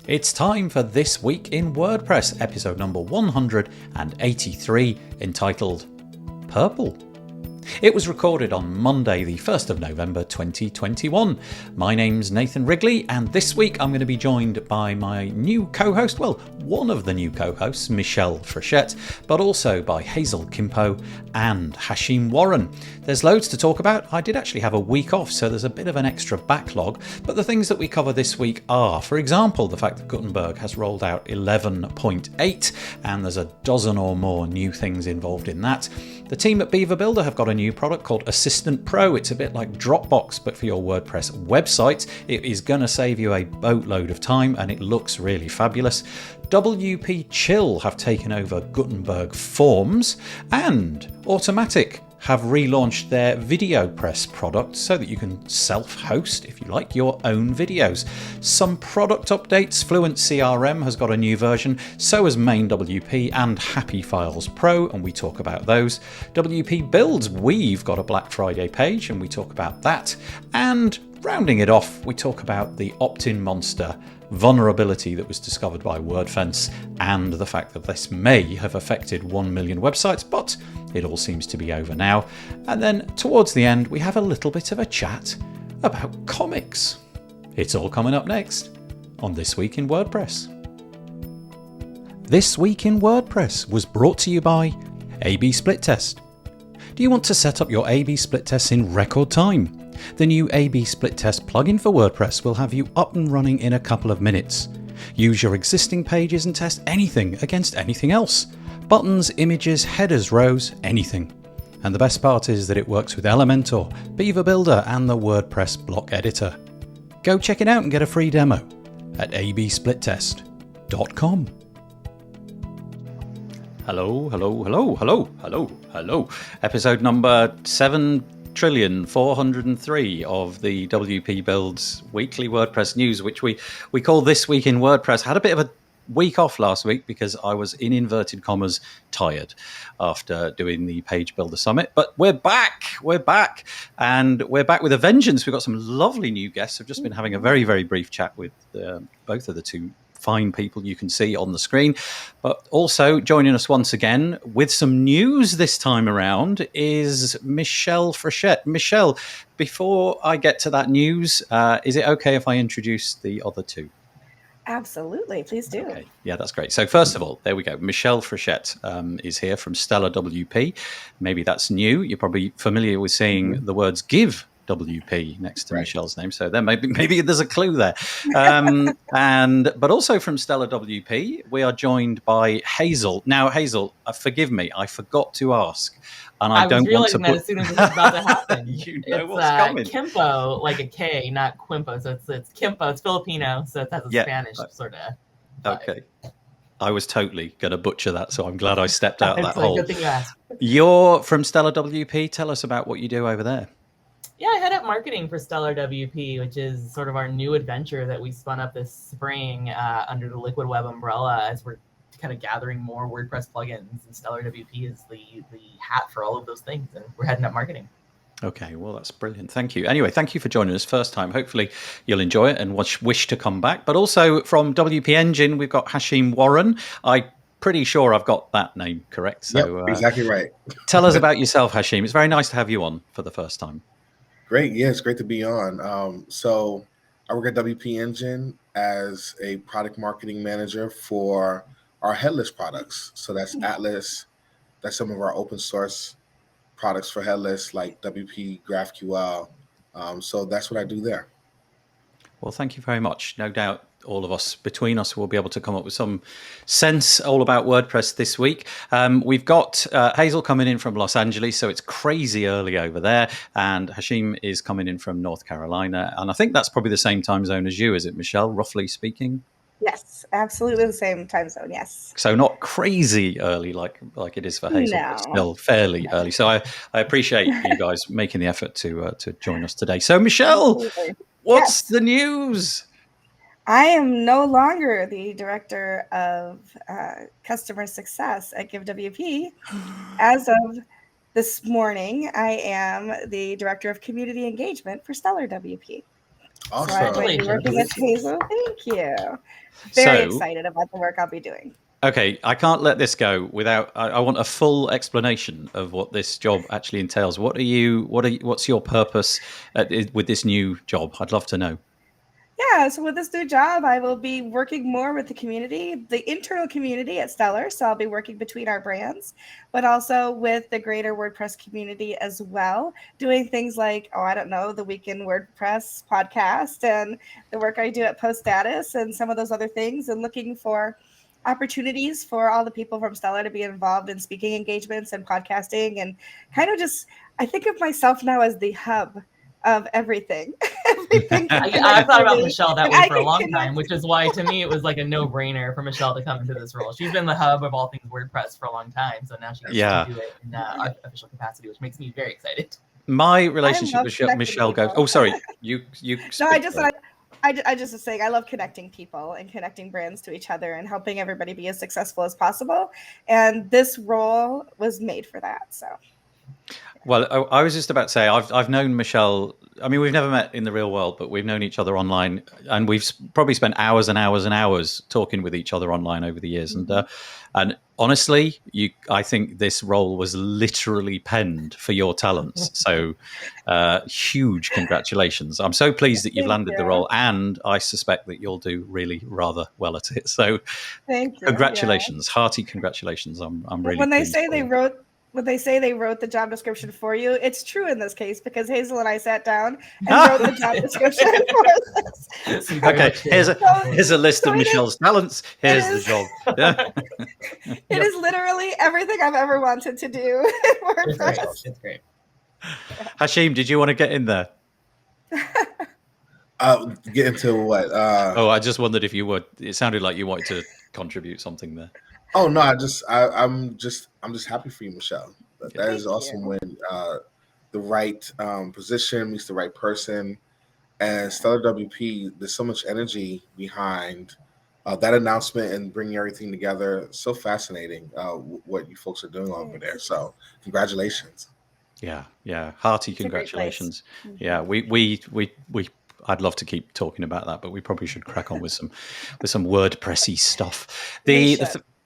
It's time for This Week in WordPress, episode number 183, entitled Purple. It was recorded on Monday, the 1st of November 2021. My name's Nathan Wrigley, and this week I'm going to be joined by my new co-host, well, one of the new co-hosts, Michelle Frechette, but also by Hazel Kimpo and Hashim Warren. There's loads to talk about. I did actually have a week off, so there's a bit of an extra backlog, but the things that we cover this week are, for example, the fact that Gutenberg has rolled out 11.8, and there's a dozen or more new things involved in that. The team at Beaver Builder have got a new product called Assistant Pro. It's a bit like Dropbox, but for your WordPress website. It is going to save you a boatload of time, and it looks really fabulous. WPChill have taken over Gutenberg Forms, and Automattic have relaunched their VideoPress product so that you can self-host, if you like, your own videos. Some product updates. Fluent Crm has got a new version, so has Main WP and Happy Files Pro, and we talk about those. WP Builds, we've got a Black Friday page, and we talk about that. And rounding it off, we talk about the opt-in monster vulnerability that was discovered by WordFence and the fact that this may have affected 1 million websites, but it all seems to be over now. And then towards the end, we have a little bit of a chat about comics. It's all coming up next on This Week in WordPress. This Week in WordPress was brought to you by A/B Split Test. Do you want to set up your A/B split tests in record time? The new A/B Split Test plugin for WordPress will have you up and running in a couple of minutes. Use your existing pages and test anything against anything else. Buttons, images, headers, rows, anything. And the best part is that it works with Elementor, Beaver Builder and the WordPress block editor. Go check it out and get a free demo at absplittest.com. Hello. Episode number 7,403,000,000 of the WP Builds weekly WordPress news, which we call This Week in WordPress. Had a bit of a week off last week because I was, in inverted commas, tired after doing the Page Builder Summit. But we're back, and we're back with a vengeance. We've got some lovely new guests. I've just been having a very, very brief chat with both of the two fine people you can see on the screen. But also joining us once again with some news this time around is Michelle Frechette. Michelle, before I get to that news, is it okay if I introduce the other two? Absolutely, please do. Okay. Yeah, that's great. So first of all, there we go. Michelle Frechette is here from Stellar WP. Maybe that's new. You're probably familiar with seeing the words "give WP" next to Michelle's name, so then maybe there's a clue there. But also from Stellar WP, we are joined by Hazel. Now, Hazel, forgive me, I forgot to ask. And I don't want to that as soon as it was about to happen. You know what's coming. Kimpo, like a K, not Quimpo. So it's Kimpo. It's Filipino, so it has a Spanish sort of vibe. Okay. I was totally going to butcher that, so I'm glad I stepped out of that hole. Good thing you asked. You're from Stellar WP. Tell us about what you do over there. Yeah, I head up marketing for Stellar WP, which is sort of our new adventure that we spun up this spring under the Liquid Web umbrella as we're kind of gathering more WordPress plugins, and Stellar WP is the hat for all of those things, and we're heading up marketing. Okay, well, that's brilliant. Thank you. Anyway, thank you for joining us first time. Hopefully you'll enjoy it and wish to come back. But also from WP Engine, we've got Hashim Warren. I'm pretty sure I've got that name correct. So yep, exactly right. Tell us about yourself, Hashim. It's very nice to have you on for the first time. Great. Yeah, it's great to be on. So I work at WP Engine as a product marketing manager for our headless products. So that's Atlas. That's some of our open source products for headless, like WP GraphQL. So that's what I do there. Well, thank you very much. No doubt all of us, between us, will be able to come up with some sense all about WordPress this week. We've got Hazel coming in from Los Angeles, so it's crazy early over there. And Hashim is coming in from North Carolina. And I think that's probably the same time zone as you, is it, Michelle, roughly speaking? Yes, absolutely the same time zone, yes. So not crazy early like it is for Hazel, but still fairly early. So I appreciate you guys making the effort to join us today. So Michelle, what's the news? I am no longer the director of customer success at GiveWP. As of this morning, I am the director of community engagement for Stellar WP. So I might be working with Hazel. Thank you. Very excited about the work I'll be doing. Okay, I can't let this go without. I want a full explanation of what this job actually entails. What's your purpose with this new job? I'd love to know. Yeah, so with this new job, I will be working more with the community, the internal community at Stellar. So I'll be working between our brands, but also with the greater WordPress community as well, doing things like, the Weekend WordPress podcast and the work I do at Post Status and some of those other things, and looking for opportunities for all the people from Stellar to be involved in speaking engagements and podcasting, and kind of just, I think of myself now as the hub of everything. I thought about Michelle that way for a long time, which is why to me it was like a no-brainer for Michelle to come into this role. She's been the hub of all things WordPress for a long time, so now she gets to do it in official capacity, which makes me very excited. My relationship with Michelle goes. Oh, sorry, you. No, I just was saying I love connecting people and connecting brands to each other and helping everybody be as successful as possible. And this role was made for that. So. Well, I was just about to say I've known Michelle. I mean, we've never met in the real world, but we've known each other online, and we've probably spent hours and hours and hours talking with each other online over the years. Mm-hmm. And honestly, I think this role was literally penned for your talents. So, huge congratulations! I'm so pleased that you've landed the role, and I suspect that you'll do really rather well at it. So, thank you. Congratulations, hearty congratulations! I'm really. When they say they wrote the job description for you, it's true in this case, because Hazel and I sat down and wrote the job description for us. Okay, here's a list of Michelle's talents. Here's the job. Yeah. It is literally everything I've ever wanted to do in WordPress. It's great. Hashim, did you want to get in there? Get into what? I just wondered if you would. It sounded like you wanted to contribute something there. Oh no, I'm just happy for you, Michelle. That is awesome when the right position meets the right person. And Stellar WP, there's so much energy behind that announcement and bringing everything together. So fascinating what you folks are doing over there. So congratulations. Yeah, hearty congratulations. Yeah, we I'd love to keep talking about that, but we probably should crack on with some WordPressy stuff. The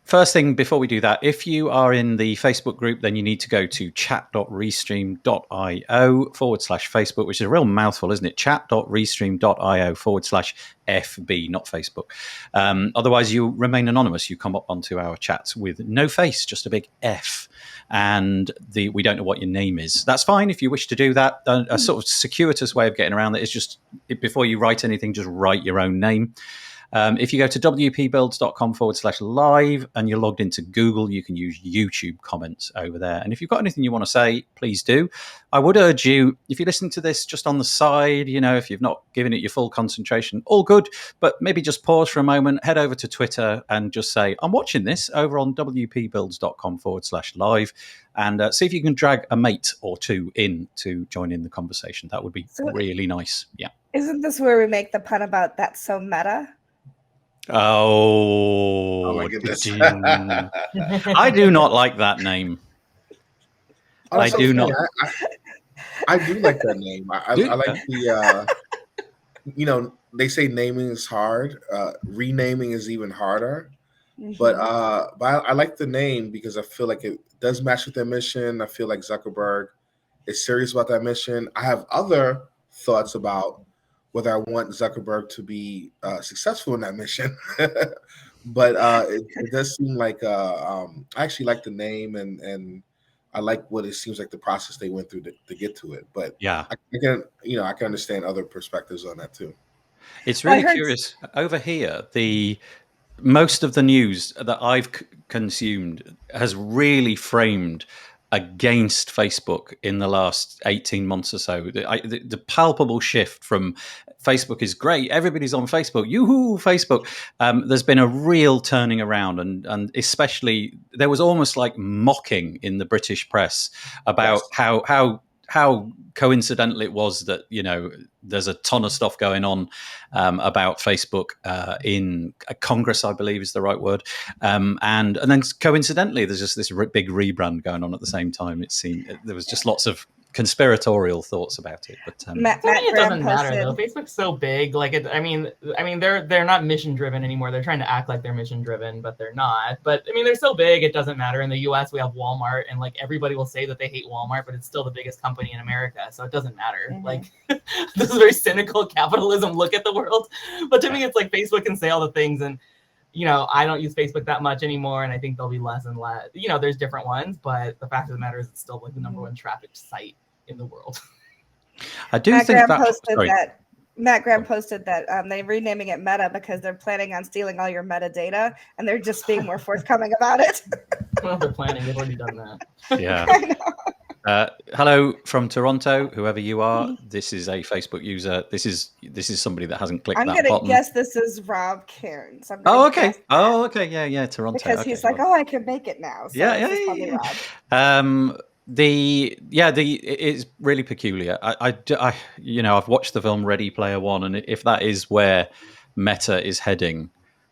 first thing before we do that, if you are in the Facebook group, then you need to go to chat.restream.io/Facebook, which is a real mouthful, isn't it? chat.restream.io/FB, not Facebook. Otherwise, you remain anonymous. You come up onto our chats with no face, just a big F. And we don't know what your name is. That's fine if you wish to do that. A sort of circuitous way of getting around that is just, before you write anything, just write your own name. If you go to wpbuilds.com/live and you're logged into Google, you can use YouTube comments over there. And if you've got anything you want to say, please do. I would urge you, if you're listening to this just on the side, if you've not given it your full concentration, all good, but maybe just pause for a moment, head over to Twitter and just say, I'm watching this over on wpbuilds.com/live, and see if you can drag a mate or two in to join in the conversation. That would be really nice. Yeah. Isn't this where we make the pun about that's so meta? Oh my goodness. I do not like that name. I do not. I do like that name. I like the, they say naming is hard. Renaming is even harder. Mm-hmm. But I like the name because I feel like it does match with their mission. I feel like Zuckerberg is serious about that mission. I have other thoughts about whether I want Zuckerberg to be successful in that mission. But it does seem like I actually like the name, and I like what it seems like the process they went through to get to it. But yeah, I can understand other perspectives on that too. It's really curious. Over here, most of the news that I've consumed has really framed against Facebook in the last 18 months or so. The palpable shift from Facebook is great, everybody's on Facebook, yoo-hoo, Facebook. There's been a real turning around, and especially there was almost like mocking in the British press about how coincidental it was that there's a ton of stuff going on about Facebook in Congress, I believe is the right word, and then coincidentally there's just this big rebrand going on at the same time. It seemed there was just lots of conspiratorial thoughts about it. But Matt To me, it Graham doesn't matter though. posted. Facebook's so big. Like, I mean, they're not mission driven anymore. They're trying to act like they're mission driven, but they're not. But I mean, they're so big, it doesn't matter. In the U.S., we have Walmart, and like everybody will say that they hate Walmart, but it's still the biggest company in America, so it doesn't matter. Mhm. Like, this is a very cynical capitalism look at the world. But to me, it's like Facebook can say all the things, and I don't use Facebook that much anymore, and I think there'll be less and less. There's different ones, but the fact of the matter is, it's still like the number one trafficked site in the world. I do Matt think Graham that. posted Sorry. that. Matt Graham posted that they're renaming it Meta because they're planning on stealing all your metadata, and they're just being more forthcoming about it. Well, they're planning. They've already done that. Yeah. I know. Hello from Toronto, whoever you are. This is a Facebook user. This is somebody that hasn't clicked I'm that gonna button. guess this is Rob Cairns. I'm Oh, gonna okay. guess that. Oh, okay. Yeah. Toronto. Because okay, he's like, well. oh, I can make it now. So Yeah. this is probably Rob. It is really peculiar. I've watched the film Ready Player One, and if that is where Meta is heading,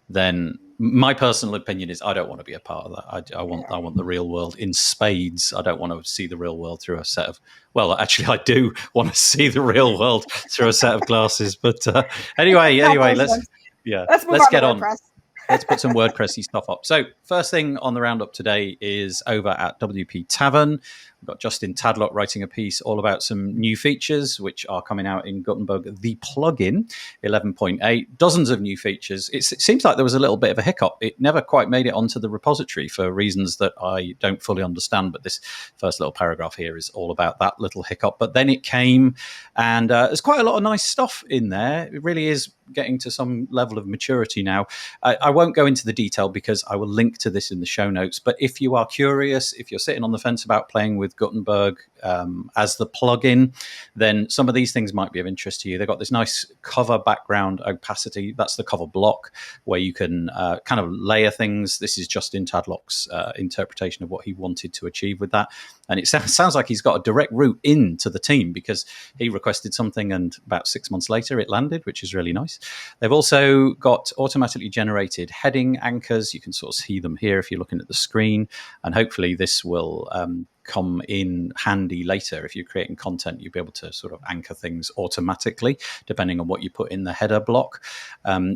then my personal opinion is I don't want to be a part of that. I want the real world in spades. I don't want to see the real world through a set of. Well, actually, I do want to see the real world through a set of glasses. But anyway, let's get on. Let's put some WordPressy stuff up. So first thing on the roundup today is over at WP Tavern. We've got Justin Tadlock writing a piece all about some new features which are coming out in Gutenberg, the plugin 11.8. Dozens of new features. It seems like there was a little bit of a hiccup. It never quite made it onto the repository for reasons that I don't fully understand. But this first little paragraph here is all about that little hiccup. But then it came, and there's quite a lot of nice stuff in there. It really is getting to some level of maturity now. I won't go into the detail because I will link to this in the show notes. But if you are curious, if you're sitting on the fence about playing with Gutenberg as the plugin, then some of these things might be of interest to you. They've got this nice cover background opacity. That's the cover block where you can kind of layer things. This is Justin Tadlock's interpretation of what he wanted to achieve with that. And it sounds like he's got a direct route into the team because he requested something and about 6 months later it landed, which is really nice. They've also got automatically generated heading anchors. You can sort of see them here if you're looking at the screen. And hopefully this will come in handy later. If you're creating content, you'll be able to sort of anchor things automatically, depending on what you put in the header block.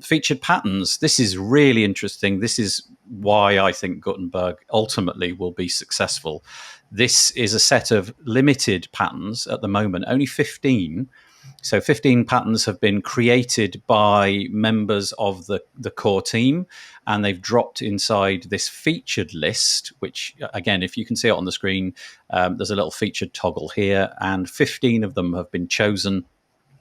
Featured patterns. This is really interesting. This is why I think Gutenberg ultimately will be successful. This is a set of limited patterns at the moment, only 15. So 15 patterns have been created by members of the core team, and they've dropped inside this featured list, which, again, if you can see it on the screen, there's a little featured toggle here, and 15 of them have been chosen.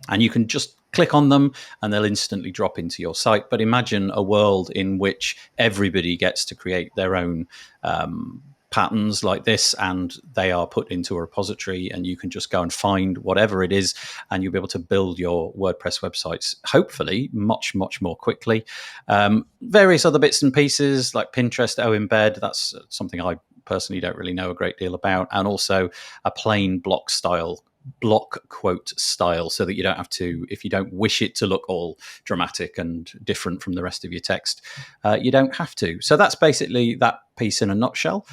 And you can just click on them and they'll instantly drop into your site. But imagine a world in which everybody gets to create their own patterns like this, and they are put into a repository, and you can just go and find whatever it is, and you'll be able to build your WordPress websites, hopefully much more quickly. Various other bits and pieces like Pinterest, embed, that's something I personally don't really know a great deal about, and also a plain block quote style, so that you don't have to, if you don't wish it to look all dramatic and different from the rest of your text, you don't have to. So that's basically that piece in a nutshell.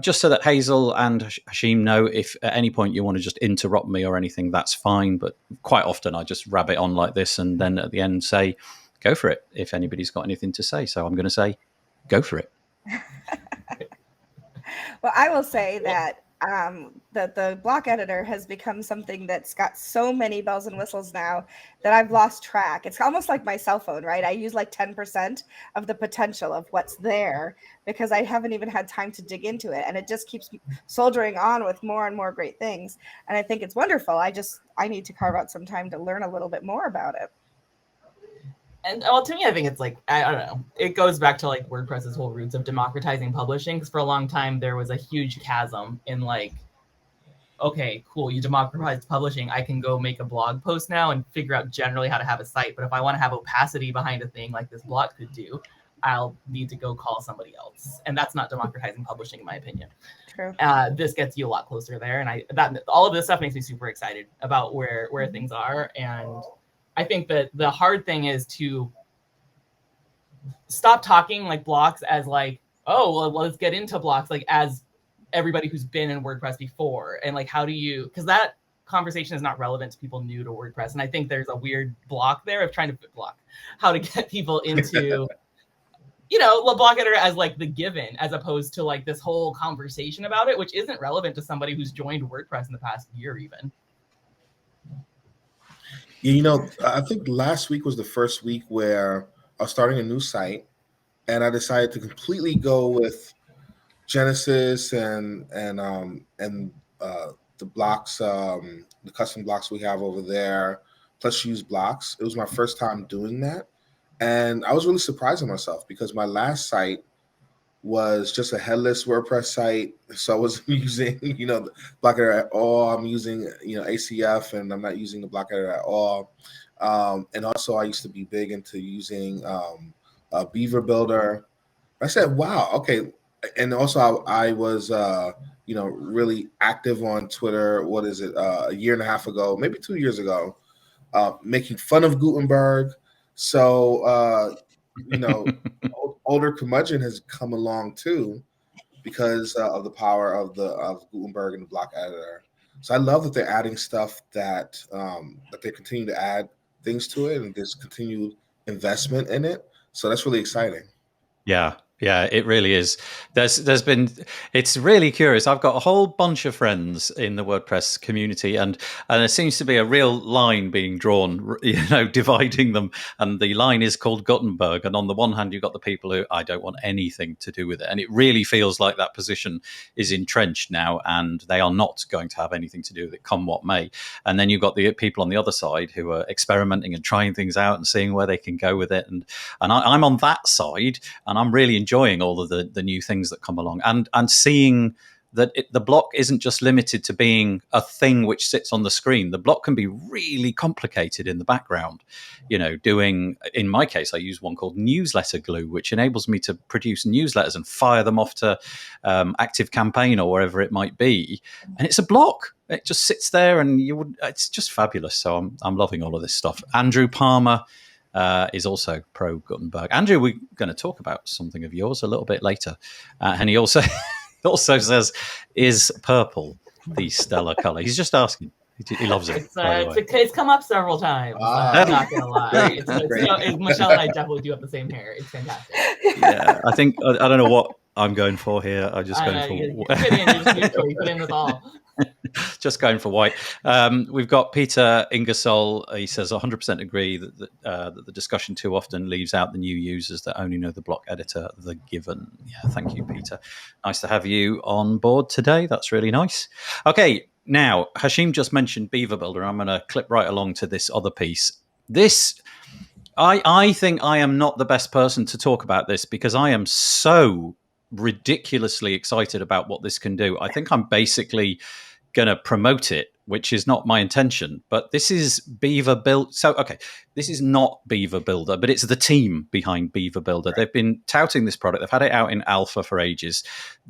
Just so that Hazel and Hashim know, if at any point you want to just interrupt me or anything, that's fine. But quite often I just rabbit on like this and then at the end say, go for it, if anybody's got anything to say. So I'm going to say, go for it. Well, I will say that the block editor has become something that's got so many bells and whistles now that I've lost track. It's almost like my cell phone, right? I use like 10% of the potential of what's there because I haven't even had time to dig into it. And it just keeps soldiering on with more and more great things. And I think it's wonderful. I need to carve out some time to learn a little bit more about it. And well, to me, I think it's like, I don't know, it goes back to like WordPress's whole roots of democratizing publishing. Because for a long time, there was a huge chasm in like, okay, cool, you democratized publishing. I can go make a blog post now and figure out generally how to have a site. But if I want to have opacity behind a thing like this blog could do, I'll need to go call somebody else. And that's not democratizing publishing, in my opinion. True. This gets you a lot closer there. And all of this stuff makes me super excited about where things are. And I think that the hard thing is to stop talking like blocks as like, oh, well, let's get into blocks like as everybody who's been in WordPress before, and like how do you, because that conversation is not relevant to people new to WordPress, and I think there's a weird block there of trying to block how to get people into the block editor as like the given, as opposed to like this whole conversation about it, which isn't relevant to somebody who's joined WordPress in the past year even. I think last week was the first week where I was starting a new site, and I decided to completely go with Genesis and the blocks, the custom blocks we have over there, plus use blocks. It was my first time doing that, and I was really surprised at myself because my last site was just a headless WordPress site, so I wasn't using the block editor at all. I'm using ACF, and I'm not using the block editor at all. And also, I used to be big into using Beaver Builder. I said, "Wow, okay." And also, I was really active on Twitter. What is it? A year and a half ago, maybe 2 years ago, making fun of Gutenberg. So older curmudgeon has come along too, because of the power of Gutenberg and the block editor. So I love that they're adding stuff that they continue to add things to it, and there's continued investment in it. So that's really exciting. Yeah, it really is. It's really curious. I've got a whole bunch of friends in the WordPress community, and there seems to be a real line being drawn, dividing them. And the line is called Gutenberg. And on the one hand, you've got the people who, I don't want anything to do with it. And it really feels like that position is entrenched now, and they are not going to have anything to do with it, come what may. And then you've got the people on the other side who are experimenting and trying things out and seeing where they can go with it. And I'm on that side, and I'm really enjoying all of the new things that come along, and seeing that the block isn't just limited to being a thing which sits on the screen. The block can be really complicated in the background. In my case, I use one called Newsletter Glue, which enables me to produce newsletters and fire them off to Active Campaign or wherever it might be. And it's a block. It just sits there, and it's just fabulous. So I'm loving all of this stuff. Andrew Palmer is also pro Gutenberg. Andrew, we're going to talk about something of yours a little bit later, and he also says, "Is purple the stellar color?" He's just asking. He loves it. It's come up several times. I'm not gonna lie. Michelle and I definitely do have the same hair. It's fantastic. Yeah, I think I don't know what I'm going for here. I'm just going for. You put in with all. Just going for white. We've got Peter Ingersoll. He says 100% agree that the discussion too often leaves out the new users that only know the block editor, the given. Yeah, thank you, Peter. Nice to have you on board today. That's really nice. Okay, now Hashim just mentioned Beaver Builder. I'm going to clip right along to this other piece. I think I am not the best person to talk about this because I am so ridiculously excited about what this can do. I think I'm basically going to promote it, which is not my intention. But this is Beaver Builder. So, okay, this is not Beaver Builder, but it's the team behind Beaver Builder. Right. They've been touting this product. They've had it out in alpha for ages.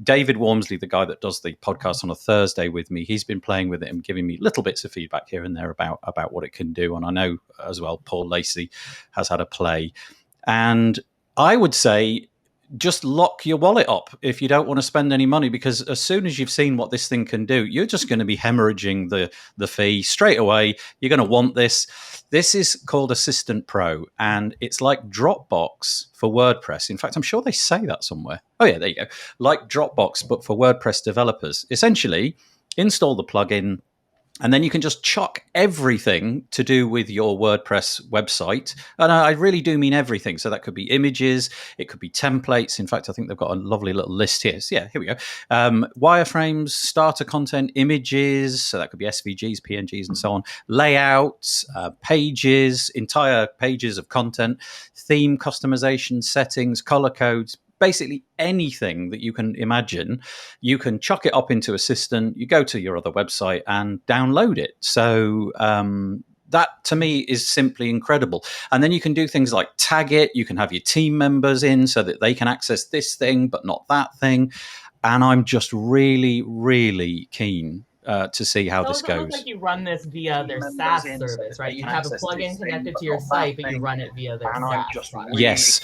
David Wormsley, the guy that does the podcast on a Thursday with me, he's been playing with it and giving me little bits of feedback here and there about what it can do. And I know as well, Paul Lacey has had a play. And I would say, just lock your wallet up if you don't want to spend any money, because as soon as you've seen what this thing can do, you're just going to be hemorrhaging the fee straight away. You're going to want this. This is called Assistant Pro, and it's like Dropbox for WordPress. In fact, I'm sure they say that somewhere. Oh, yeah, there you go. Like Dropbox, but for WordPress developers. Essentially, install the plugin, and then you can just chuck everything to do with your WordPress website. And I really do mean everything. So that could be images. It could be templates. In fact, I think they've got a lovely little list here. So yeah, here we go. Wireframes, starter content, images. So that could be SVGs, PNGs, and so on. Layouts, pages, entire pages of content, theme customization, settings, color codes. Basically anything that you can imagine, you can chuck it up into Assistant, you go to your other website and download it. So that to me is simply incredible. And then you can do things like tag it. You can have your team members in so that they can access this thing, but not that thing. And I'm just really, really keen to see how this goes. It looks like you run this via their SaaS service, right? You have a plugin connected to your site, but you run it via their SaaS. Yes.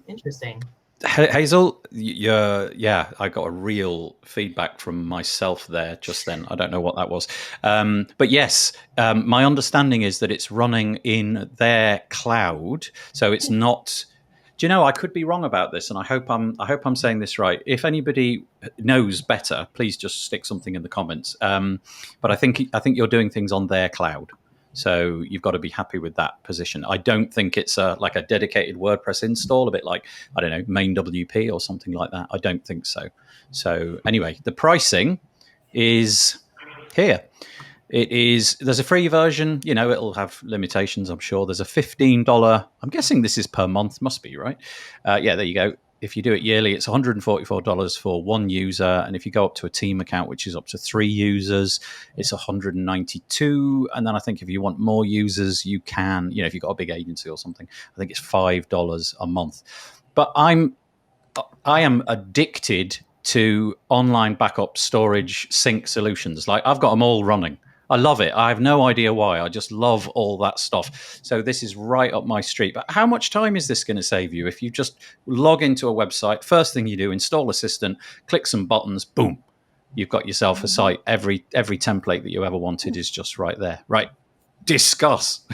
Interesting. Hazel, yeah, I got a real feedback from myself there just then. I don't know what that was. But yes, my understanding is that it's running in their cloud. So it's not. Do you know, I could be wrong about this, and I hope I'm saying this right. If anybody knows better, please just stick something in the comments. But I think you're doing things on their cloud. So you've got to be happy with that position. I don't think it's like a dedicated WordPress install, a bit like, I don't know, main WP or something like that. I don't think so. So anyway, the pricing is here. There's a free version, it'll have limitations, I'm sure. There's a $15, I'm guessing this is per month, must be, right? Yeah, there you go. If you do it yearly, it's $144 for one user. And if you go up to a team account, which is up to 3 users, it's $192. And then I think if you want more users, you can, if you've got a big agency or something, I think it's $5 a month. But I am addicted to online backup storage sync solutions. Like, I've got them all running. I love it. I have no idea why. I just love all that stuff. So this is right up my street. But how much time is this going to save you if you just log into a website? First thing you do, install Assistant, click some buttons, boom, you've got yourself a site. Every template that you ever wanted is just right there. Right. Discuss.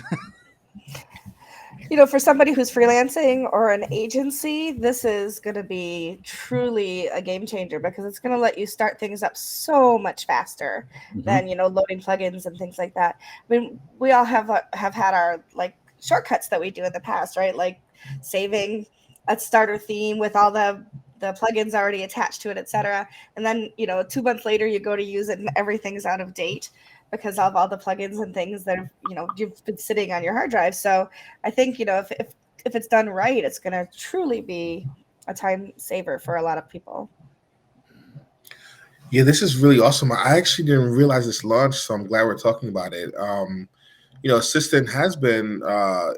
For somebody who's freelancing or an agency, this is going to be truly a game changer, because it's going to let you start things up so much faster than, loading plugins and things like that. I mean, we all have had our shortcuts that we do in the past, right? Like saving a starter theme with all the plugins already attached to it, etc. And then, 2 months later, you go to use it and everything's out of date because of all the plugins and things that you've been sitting on your hard drive. So I think if it's done right, it's going to truly be a time saver for a lot of people. Yeah, this is really awesome. I actually didn't realize this launched, so I'm glad we're talking about it. Assistant has been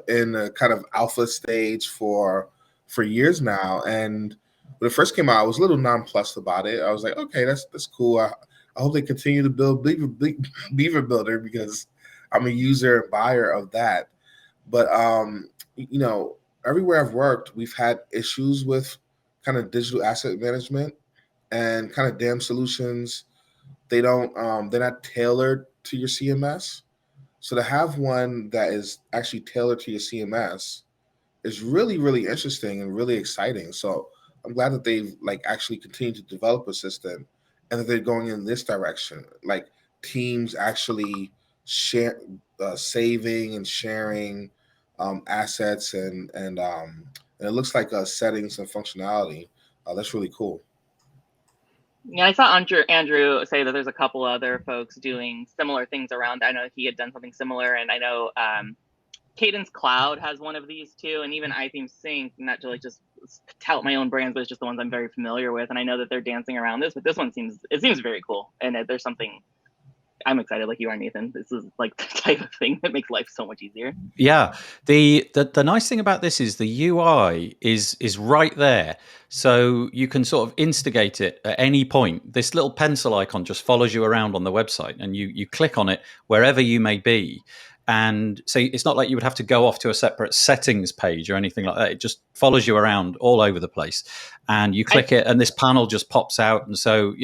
in a kind of alpha stage for years now, and when it first came out, I was a little nonplussed about it. I was like, okay, that's cool. I hope they continue to build Beaver Builder, because I'm a user and buyer of that. But everywhere I've worked, we've had issues with kind of digital asset management and kind of DAM solutions. They're not tailored to your CMS. So to have one that is actually tailored to your CMS is really, really interesting and really exciting. So I'm glad that they've actually continued to develop Assistant, and that they're going in this direction. Like, teams actually share, saving and sharing assets, and it looks like settings and functionality. That's really cool. Yeah, I saw Andrew say that there's a couple other folks doing similar things around. I know he had done something similar, and I know Cadence Cloud has one of these too, and even iTheme Sync, not to just tout my own brands, but it's just the ones I'm very familiar with. And I know that they're dancing around this, but this one seems very cool. And there's something I'm excited, like you are, Nathan. This is like the type of thing that makes life so much easier. Yeah. The nice thing about this is the UI is right there. So you can sort of instigate it at any point. This little pencil icon just follows you around on the website, and you click on it wherever you may be. And so it's not like you would have to go off to a separate settings page or anything like that. It just follows you around all over the place. And you click it, and this panel just pops out. And so,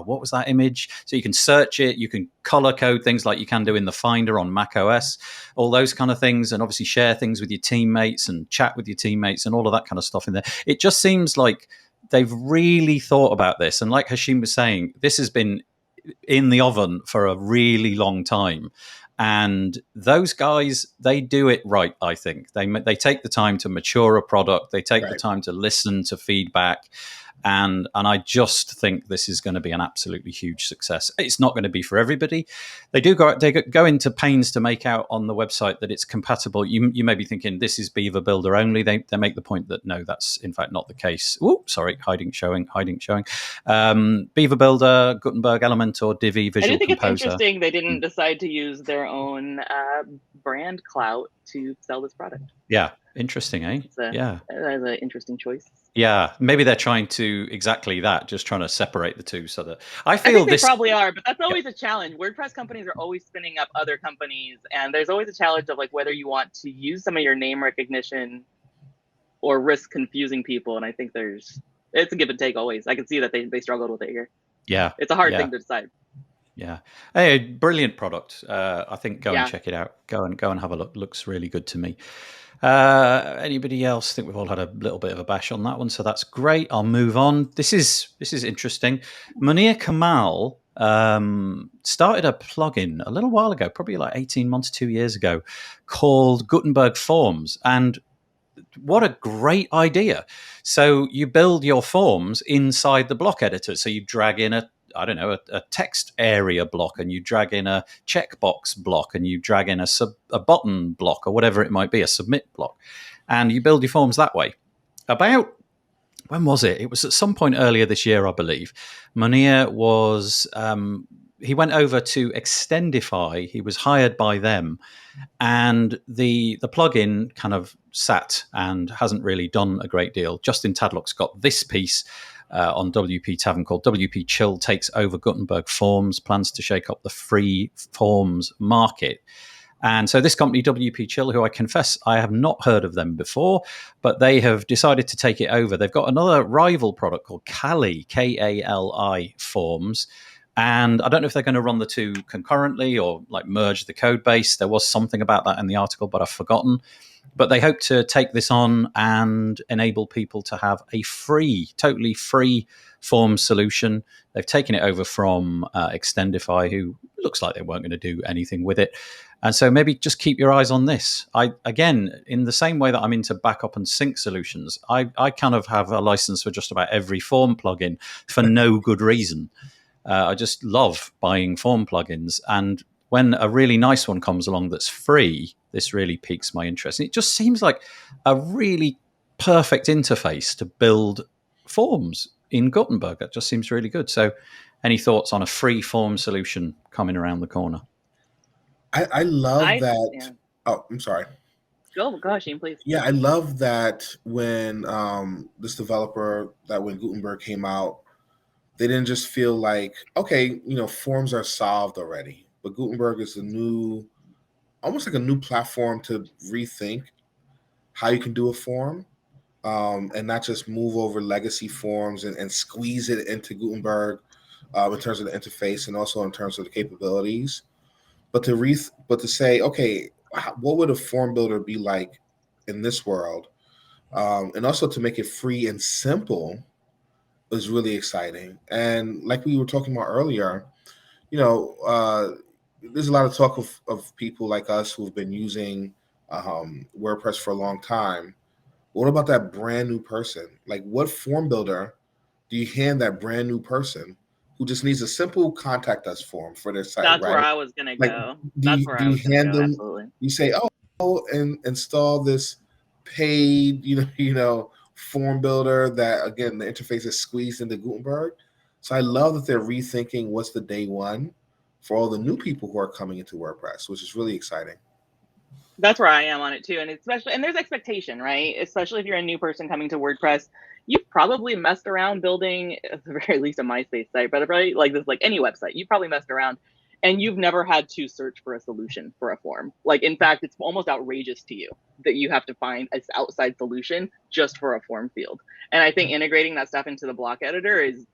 what was that image? So you can search it. You can color code things like you can do in the Finder on Mac OS, all those kind of things, and obviously share things with your teammates and chat with your teammates and all of that kind of stuff in there. It just seems like they've really thought about this. And like Hashim was saying, this has been in the oven for a really long time. And those guys, they do it right, I think. They take the time to mature a product. They take the time to listen to feedback. And I just think this is going to be an absolutely huge success. It's not going to be for everybody. They go into pains to make out on the website that it's compatible. You may be thinking this is Beaver Builder only. They make the point that no, that's in fact not the case. Oh, sorry, hiding showing. Beaver Builder, Gutenberg, Elementor, Divi, Visual Composer. I do think it's interesting they didn't decide to use their own brand clout to sell this product. Yeah, interesting, eh? That's an interesting choice. Yeah, maybe they're trying to exactly that, just trying to separate the two, so that I think they probably are, but that's always a challenge. WordPress companies are always spinning up other companies, and there's always a challenge of whether you want to use some of your name recognition or risk confusing people. And I think it's a give and take always. I can see that they struggled with it here. Yeah. It's a hard thing to decide. Yeah. Hey, brilliant product. I think go and Yeah. check it out. Go and have a look. Looks really good to me. Anybody else? I think we've all had a little bit of a bash on that one, so that's great. I'll move on. This is interesting. Munir Kamal started a plugin a little while ago, probably like 18 months, 2 years ago, called Gutenberg Forms. And what a great idea. So you build your forms inside the block editor. So you drag in a text area block, and you drag in a checkbox block, and you drag in a button block, or whatever it might be, a submit block, and you build your forms that way. About, when was it? It was at some point earlier this year, I believe. Munir was, he went over to Extendify. He was hired by them, and the plugin kind of sat and hasn't really done a great deal. Justin Tadlock's got this piece on WP Tavern called WPChill Takes Over Gutenberg Forms, plans to shake up the free forms market. And so this company, WPChill, who I confess I have not heard of them before, but they have decided to take it over. They've got another rival product called Kali, Kali Forms. And I don't know if they're going to run the two concurrently or like merge the code base. There was something about that in the article, but I've forgotten. But they hope to take this on and enable people to have a totally free form solution. They've taken it over from Extendify, who looks like they weren't going to do anything with it. And so maybe just keep your eyes on this. Again, in the same way that I'm into backup and sync solutions, I kind of have a license for just about every form plugin for no good reason. I just love buying form plugins. And when a really nice one comes along that's free, this really piques my interest. And it just seems like a really perfect interface to build forms in Gutenberg. That just seems really good. So any thoughts on a free form solution coming around the corner? I love that. Yeah. Oh, I'm sorry. Go ahead, Shane, please. Yeah, I love that when this developer, that when Gutenberg came out, they didn't just feel like, okay, forms are solved already. But Gutenberg is almost like a new platform to rethink how you can do a form, and not just move over legacy forms and squeeze it into Gutenberg in terms of the interface and also in terms of the capabilities. But to say, okay, what would a form builder be like in this world? And also to make it free and simple is really exciting. And like we were talking about earlier, there's a lot of talk of people like us who've been using WordPress for a long time. What about that brand new person? Like, what form builder do you hand that brand new person who just needs a simple contact us form for their site? That's right? where I was going to go. That's where I was going to go. Absolutely. You say, oh, and install this paid, form builder that, again, the interface is squeezed into Gutenberg. So I love that they're rethinking what's the day one for all the new people who are coming into WordPress, which is really exciting. That's where I am on it too. And there's expectation, right? Especially if you're a new person coming to WordPress, you've probably messed around building, at the very least a MySpace site, but probably like any website, you've probably messed around and you've never had to search for a solution for a form. Like, in fact, it's almost outrageous to you that you have to find an outside solution just for a form field. And I think integrating that stuff into the block editor is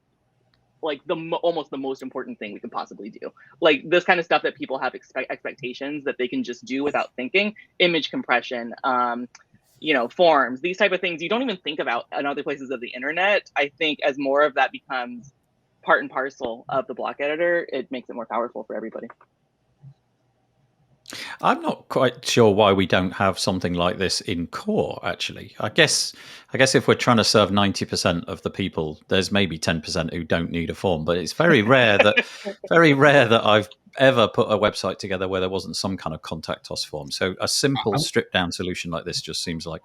like almost the most important thing we could possibly do. Like, this kind of stuff that people have expectations that they can just do without thinking, image compression, forms, these type of things you don't even think about in other places of the internet. I think as more of that becomes part and parcel of the block editor, it makes it more powerful for everybody. I'm not quite sure why we don't have something like this in core, actually. I guess if we're trying to serve 90% of the people, there's maybe 10% who don't need a form, but it's very rare that I've ever put a website together where there wasn't some kind of contact us form. So a simple stripped down solution like this just seems like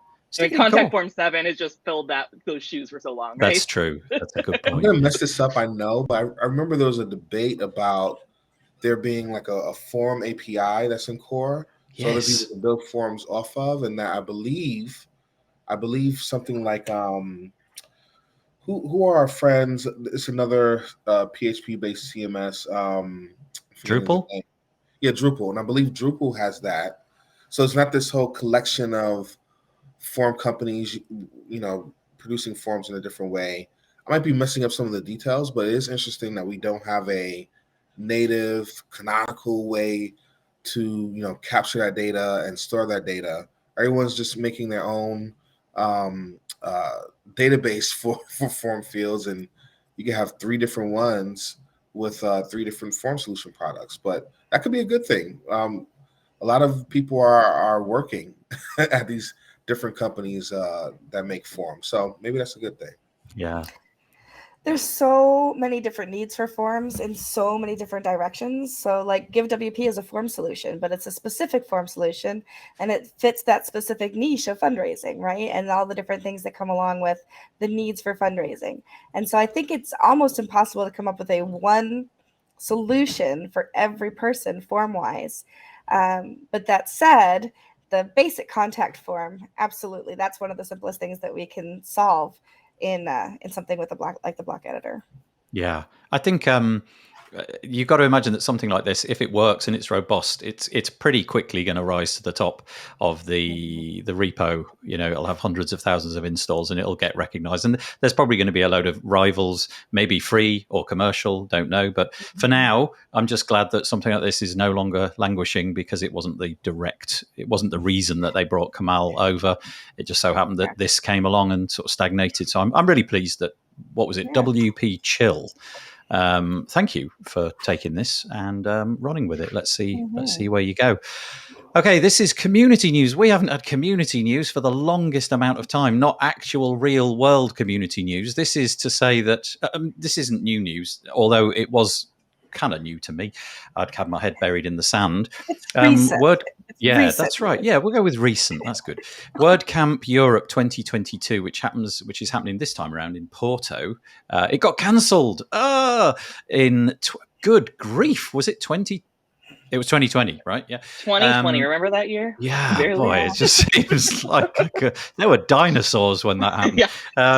Contact Form 7 has just filled those shoes for so long, right? That's true. That's a good point. I'm going to mess this up, I know, but I remember there was a debate about there being like a form API that's in core, so that people can build forms off of, and that I believe something like who are our friends? It's another PHP based CMS. Drupal. Yeah, Drupal, and I believe Drupal has that. So it's not this whole collection of form companies producing forms in a different way. I might be messing up some of the details, but it is interesting that we don't have a native canonical way to capture that data and store that data. Everyone's just making their own database for form fields, and you can have 3 different ones with 3 different form solution products. But that could be a good thing. A lot of people are working at these different companies that make forms, so maybe that's a good thing. Yeah. There's so many different needs for forms in so many different directions. So like GiveWP is a form solution, but it's a specific form solution and it fits that specific niche of fundraising, right? And all the different things that come along with the needs for fundraising. And so I think it's almost impossible to come up with a one solution for every person form-wise. But that said, the basic contact form, absolutely, that's one of the simplest things that we can solve in something with the block editor. Yeah, I think you've got to imagine that something like this, if it works and it's robust, it's pretty quickly going to rise to the top of the repo. It'll have hundreds of thousands of installs and it'll get recognized. And there's probably going to be a load of rivals, maybe free or commercial, don't know. But for now, I'm just glad that something like this is no longer languishing, because it wasn't the reason that they brought Kamal over. It just so happened that this came along and sort of stagnated. So I'm really pleased that, what was it, WPChill. Thank you for taking this and running with it. Let's see where you go. Okay, this is community news. We haven't had community news for the longest amount of time, not actual real world community news. This is to say that this isn't new news, although it was kind of new to me. I'd had my head buried in the sand. It's recent. Recent. That's right. Yeah, we'll go with recent. That's good. WordCamp Europe 2022, which is happening this time around in Porto. It got cancelled. Good grief. Was it 20? It was 2020, right? Yeah. 2020. Remember that year? Yeah, Barely boy, off. it just seems like there were dinosaurs when that happened. Yeah,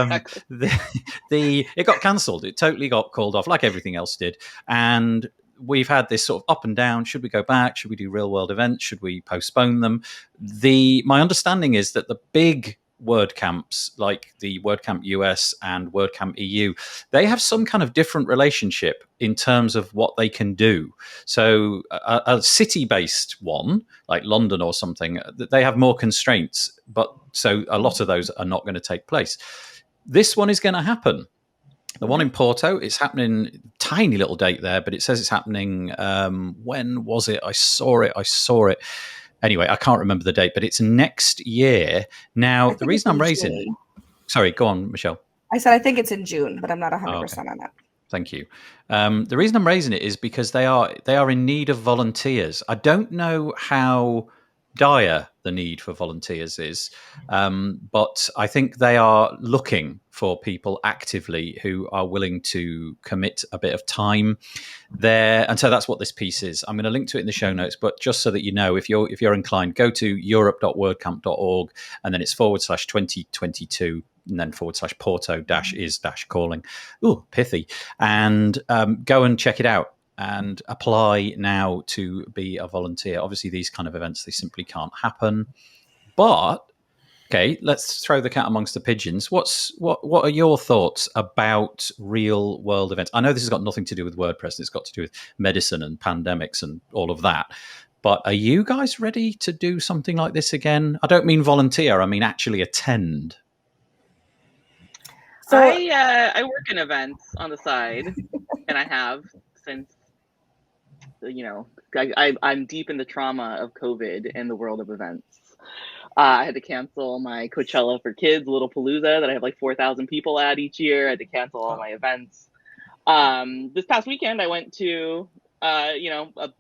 exactly. It got cancelled. It totally got called off, like everything else did. And we've had this sort of up and down. Should we go back? Should we do real world events? Should we postpone them? My understanding is that the big WordCamps, like the WordCamp US and WordCamp EU, they have some kind of different relationship in terms of what they can do. So a city-based one, like London or something, they have more constraints, but so a lot of those are not going to take place. This one is going to happen. The one in Porto, it's happening, tiny little date there, but it says it's happening, when was it? I saw it. Anyway, I can't remember the date, but it's next year. Now, the reason I'm raising it... Sorry, go on, Michelle. I said I think it's in June, but I'm not 100% on that. Thank you. The reason I'm raising it is because they are in need of volunteers. I don't know how dire the need for volunteers is, but I think they are looking for people actively who are willing to commit a bit of time there. And so that's what this piece is. I'm going to link to it in the show notes, but just so that you know, if you're inclined, go to europe.wordcamp.org and then it's /2022 and then /Porto-is-calling. Ooh, pithy. And go and check it out and apply now to be a volunteer. Obviously, these kind of events, they simply can't happen. But, okay, let's throw the cat amongst the pigeons. What are your thoughts about real world events? I know this has got nothing to do with WordPress. It's got to do with medicine and pandemics and all of that. But are you guys ready to do something like this again? I don't mean volunteer. I mean actually attend. So I work in events on the side, and I have since, I'm deep in the trauma of COVID and the world of events. I had to cancel my Coachella for Kids, Little Palooza, that I have like 4,000 people at each year. I had to cancel all my events. This past weekend, I went to, a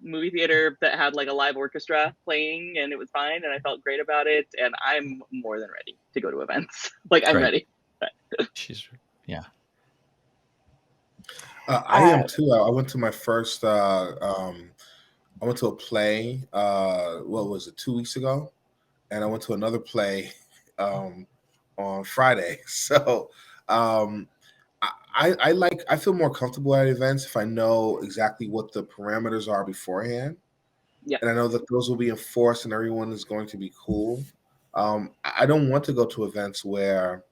movie theater that had like a live orchestra playing, and it was fine, and I felt great about it. And I'm more than ready to go to events. I'm ready. Yeah. I am too. I went to my first. I went to a play. What was it? 2 weeks ago, and I went to another play on Friday. So I feel more comfortable at events if I know exactly what the parameters are beforehand. Yeah. And I know that those will be enforced and everyone is going to be cool. I don't want to go to events where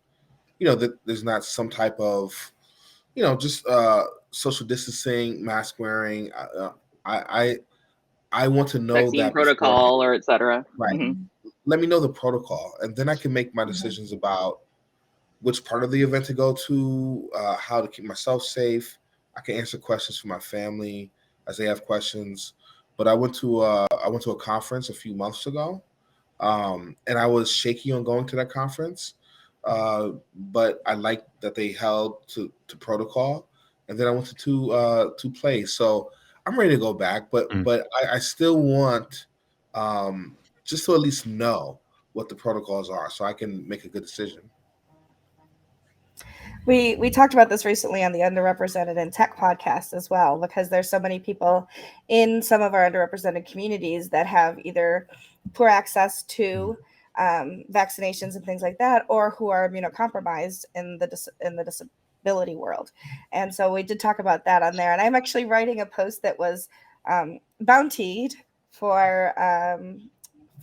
that there's not some type of, just social distancing, mask wearing. I want to know Vaccine that before. protocol or et cetera. Right. Mm-hmm. Let me know the protocol, and then I can make my decisions about which part of the event to go to, how to keep myself safe. I can answer questions for my family as they have questions. But I went to a conference a few months ago, and I was shaky on going to that conference. But I liked that they held to protocol, and then I went to two plays. So I'm ready to go back, but I still want just to at least know what the protocols are, so I can make a good decision. We talked about this recently on the Underrepresented in Tech podcast as well, because there's so many people in some of our underrepresented communities that have either poor access to vaccinations and things like that, or who are immunocompromised in the disability world. And so we did talk about that on there. And I'm actually writing a post that was bountied for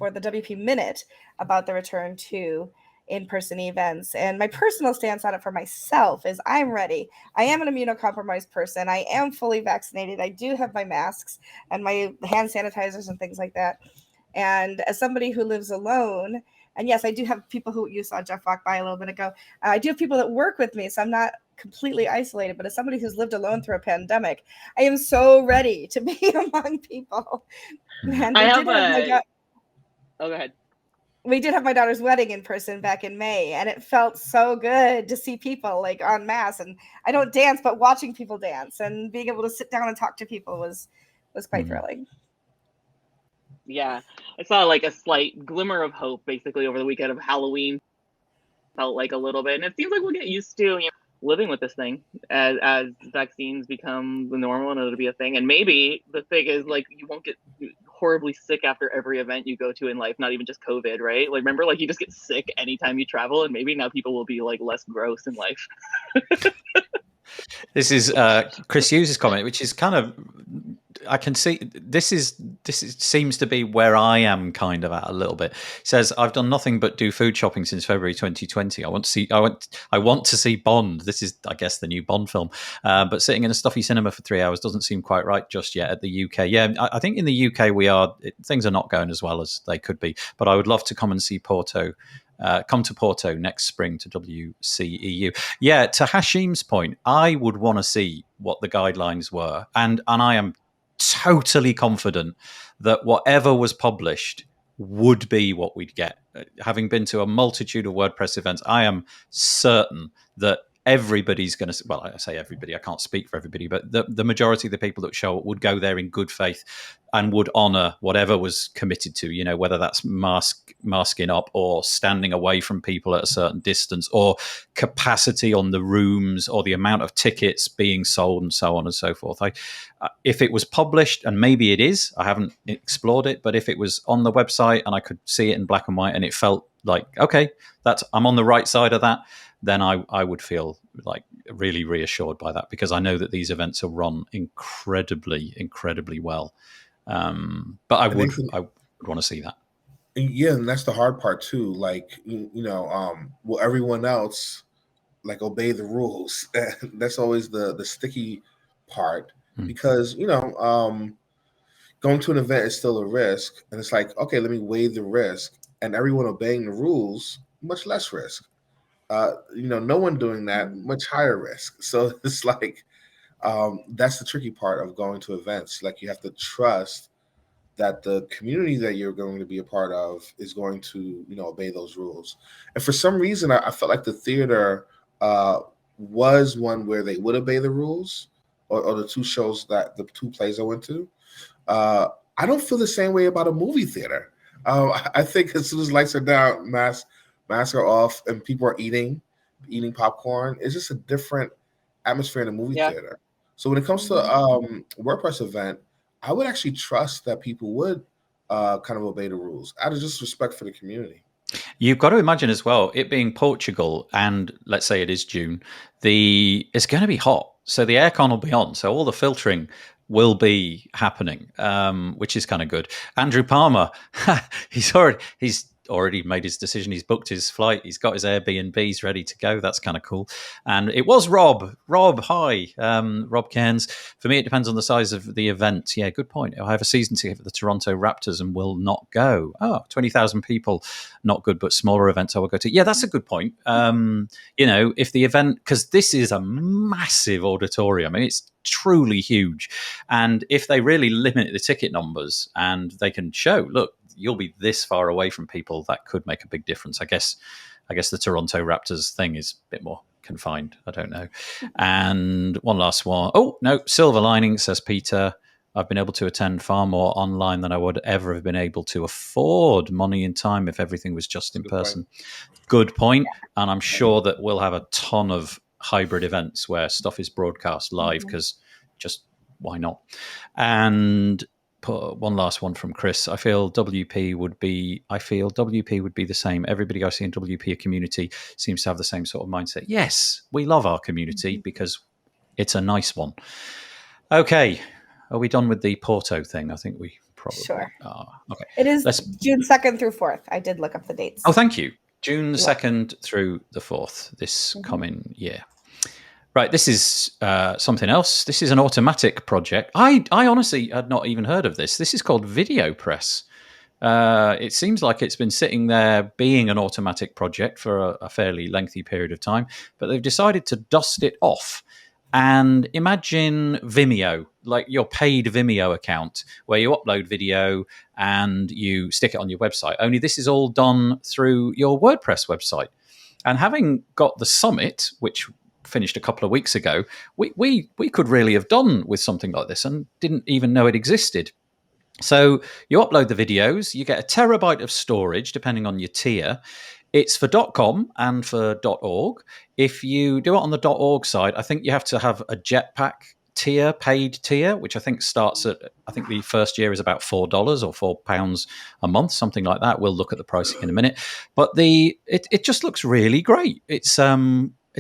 the WP Minute about the return to in-person events. And my personal stance on it for myself is I'm ready. I am an immunocompromised person. I am fully vaccinated. I do have my masks and my hand sanitizers and things like that. And as somebody who lives alone, and yes, I do have people who, you saw Jeff walk by a little bit ago, I do have people that work with me, so I'm not completely isolated. But as somebody who's lived alone through a pandemic, I am so ready to be among people. And Oh, go ahead. We did have my daughter's wedding in person back in May, and it felt so good to see people like en masse. And I don't dance, but watching people dance and being able to sit down and talk to people was quite thrilling. Yeah, I saw like a slight glimmer of hope basically over the weekend of Halloween. Felt like a little bit, and it seems like we'll get used to living with this thing as vaccines become the normal and it'll be a thing. And maybe the thing is like you won't get horribly sick after every event you go to in life, not even just COVID, right? Like remember, like you just get sick anytime you travel, and maybe now people will be like less gross in life. This is Chris Hughes' comment, which is kind of, I can see this seems to be where I am kind of at a little bit. He says, I've done nothing but do food shopping since February 2020. I want to see Bond. This is, I guess, the new Bond film. But sitting in a stuffy cinema for 3 hours doesn't seem quite right just yet at the UK. Yeah, I think in the UK things are not going as well as they could be. But I would love to come and see Porto. Come to Porto next spring to WCEU. Yeah, to Hashim's point, I would want to see what the guidelines were. And I am totally confident that whatever was published would be what we'd get. Having been to a multitude of WordPress events, I am certain that everybody's going to, well, I say everybody, I can't speak for everybody, but the majority of the people that show up would go there in good faith and would honor whatever was committed to, whether that's masking up or standing away from people at a certain distance or capacity on the rooms or the amount of tickets being sold and so on and so forth. If it was published, and maybe it is, I haven't explored it, but if it was on the website and I could see it in black and white and it felt like, okay, I'm on the right side of that, then I would feel like really reassured by that, because I know that these events are run incredibly, incredibly well. But I would want to see that. Yeah, and that's the hard part too. Like, will everyone else like obey the rules? That's always the sticky part, because going to an event is still a risk, and it's like, okay, let me weigh the risk, and everyone obeying the rules, much less risk. No one doing that, much higher risk. So it's like, that's the tricky part of going to events. Like, you have to trust that the community that you're going to be a part of is going to, obey those rules. And for some reason, I felt like the theater was one where they would obey the rules, or the the two plays I went to. I don't feel the same way about a movie theater. I think as soon as lights are down, masks are off, and people are eating popcorn, it's just a different atmosphere in a movie theater. So when it comes to WordPress event, I would actually trust that people would kind of obey the rules out of just respect for the community. You've got to imagine as well, it being Portugal, and let's say it is June, it's going to be hot, so the aircon will be on, so all the filtering will be happening, which is kind of good. Andrew Palmer, he's already made his decision. He's booked his flight. He's got his Airbnbs ready to go. That's kind of cool. And it was Rob. Rob, hi. Rob Cairns. For me, it depends on the size of the event. Yeah, good point. I have a season ticket for the Toronto Raptors and will not go. 20,000 people, not good, but smaller events I will go to. Yeah, that's a good point. If the event, because this is a massive auditorium, and it's truly huge. And if they really limit the ticket numbers and they can show, look, you'll be this far away from people, that could make a big difference. I guess the Toronto Raptors thing is a bit more confined. I don't know. And one last one. Oh, no, silver lining, says Peter. I've been able to attend far more online than I would ever have been able to afford money and time if everything was just in person. Good point. And I'm sure that we'll have a ton of hybrid events where stuff is broadcast live because just why not? And one last one from Chris. I feel WP would be the same. Everybody I see in WP community seems to have the same sort of mindset. Yes, we love our community because it's a nice one. Okay. Are we done with the Porto thing? I think we probably are. Okay. It is June 2nd through 4th. I did look up the dates. Oh, thank you. June the 2nd through the 4th this coming year. Right, this is something else. This is an Automattic project. I honestly had not even heard of this. This is called VideoPress. It seems like it's been sitting there being an Automattic project for a fairly lengthy period of time, but they've decided to dust it off. And imagine Vimeo, like your paid Vimeo account, where you upload video and you stick it on your website. Only this is all done through your WordPress website. And having got the summit, which finished a couple of weeks ago, we could really have done with something like this and didn't even know it existed. So you upload the videos, you get a terabyte of storage, depending on your tier. It's for .com and for .org. If you do it on the .org side, I think you have to have a Jetpack tier, paid tier, which I think starts at, I think the first year is about $4 or £4 a month, something like that. We'll look at the pricing in a minute. But it just looks really great. It's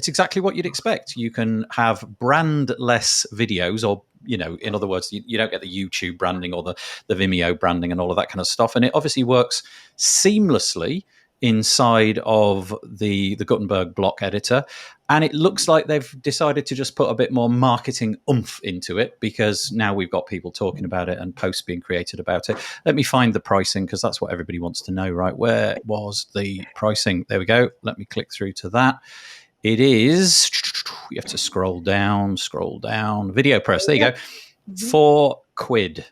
exactly what you'd expect. You can have brandless videos, or in other words, you don't get the YouTube branding or the Vimeo branding and all of that kind of stuff. And it obviously works seamlessly inside of the Gutenberg block editor. And it looks like they've decided to just put a bit more marketing oomph into it, because now we've got people talking about it and posts being created about it. Let me find the pricing, because that's what everybody wants to know, right? Where was the pricing? There we go. Let me click through to that. It is, you have to scroll down. VideoPress, there you go. £4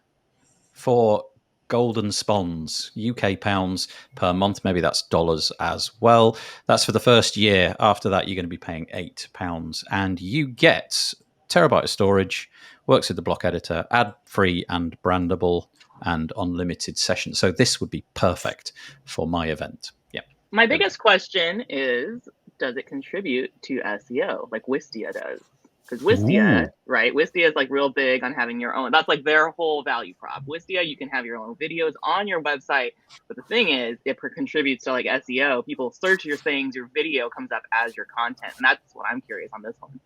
for golden spawns, UK pounds per month. Maybe that's dollars as well. That's for the first year. After that, you're going to be paying £8. And you get terabyte of storage, works with the block editor, ad-free and brandable, and unlimited sessions. So this would be perfect for my event. Yeah. My biggest question is, does it contribute to SEO like Wistia does? Because Wistia, right? Wistia is like real big on having your own. That's like their whole value prop. Wistia, you can have your own videos on your website. But the thing is, it contributes to like SEO. People search your things, your video comes up as your content. And that's what I'm curious on this one.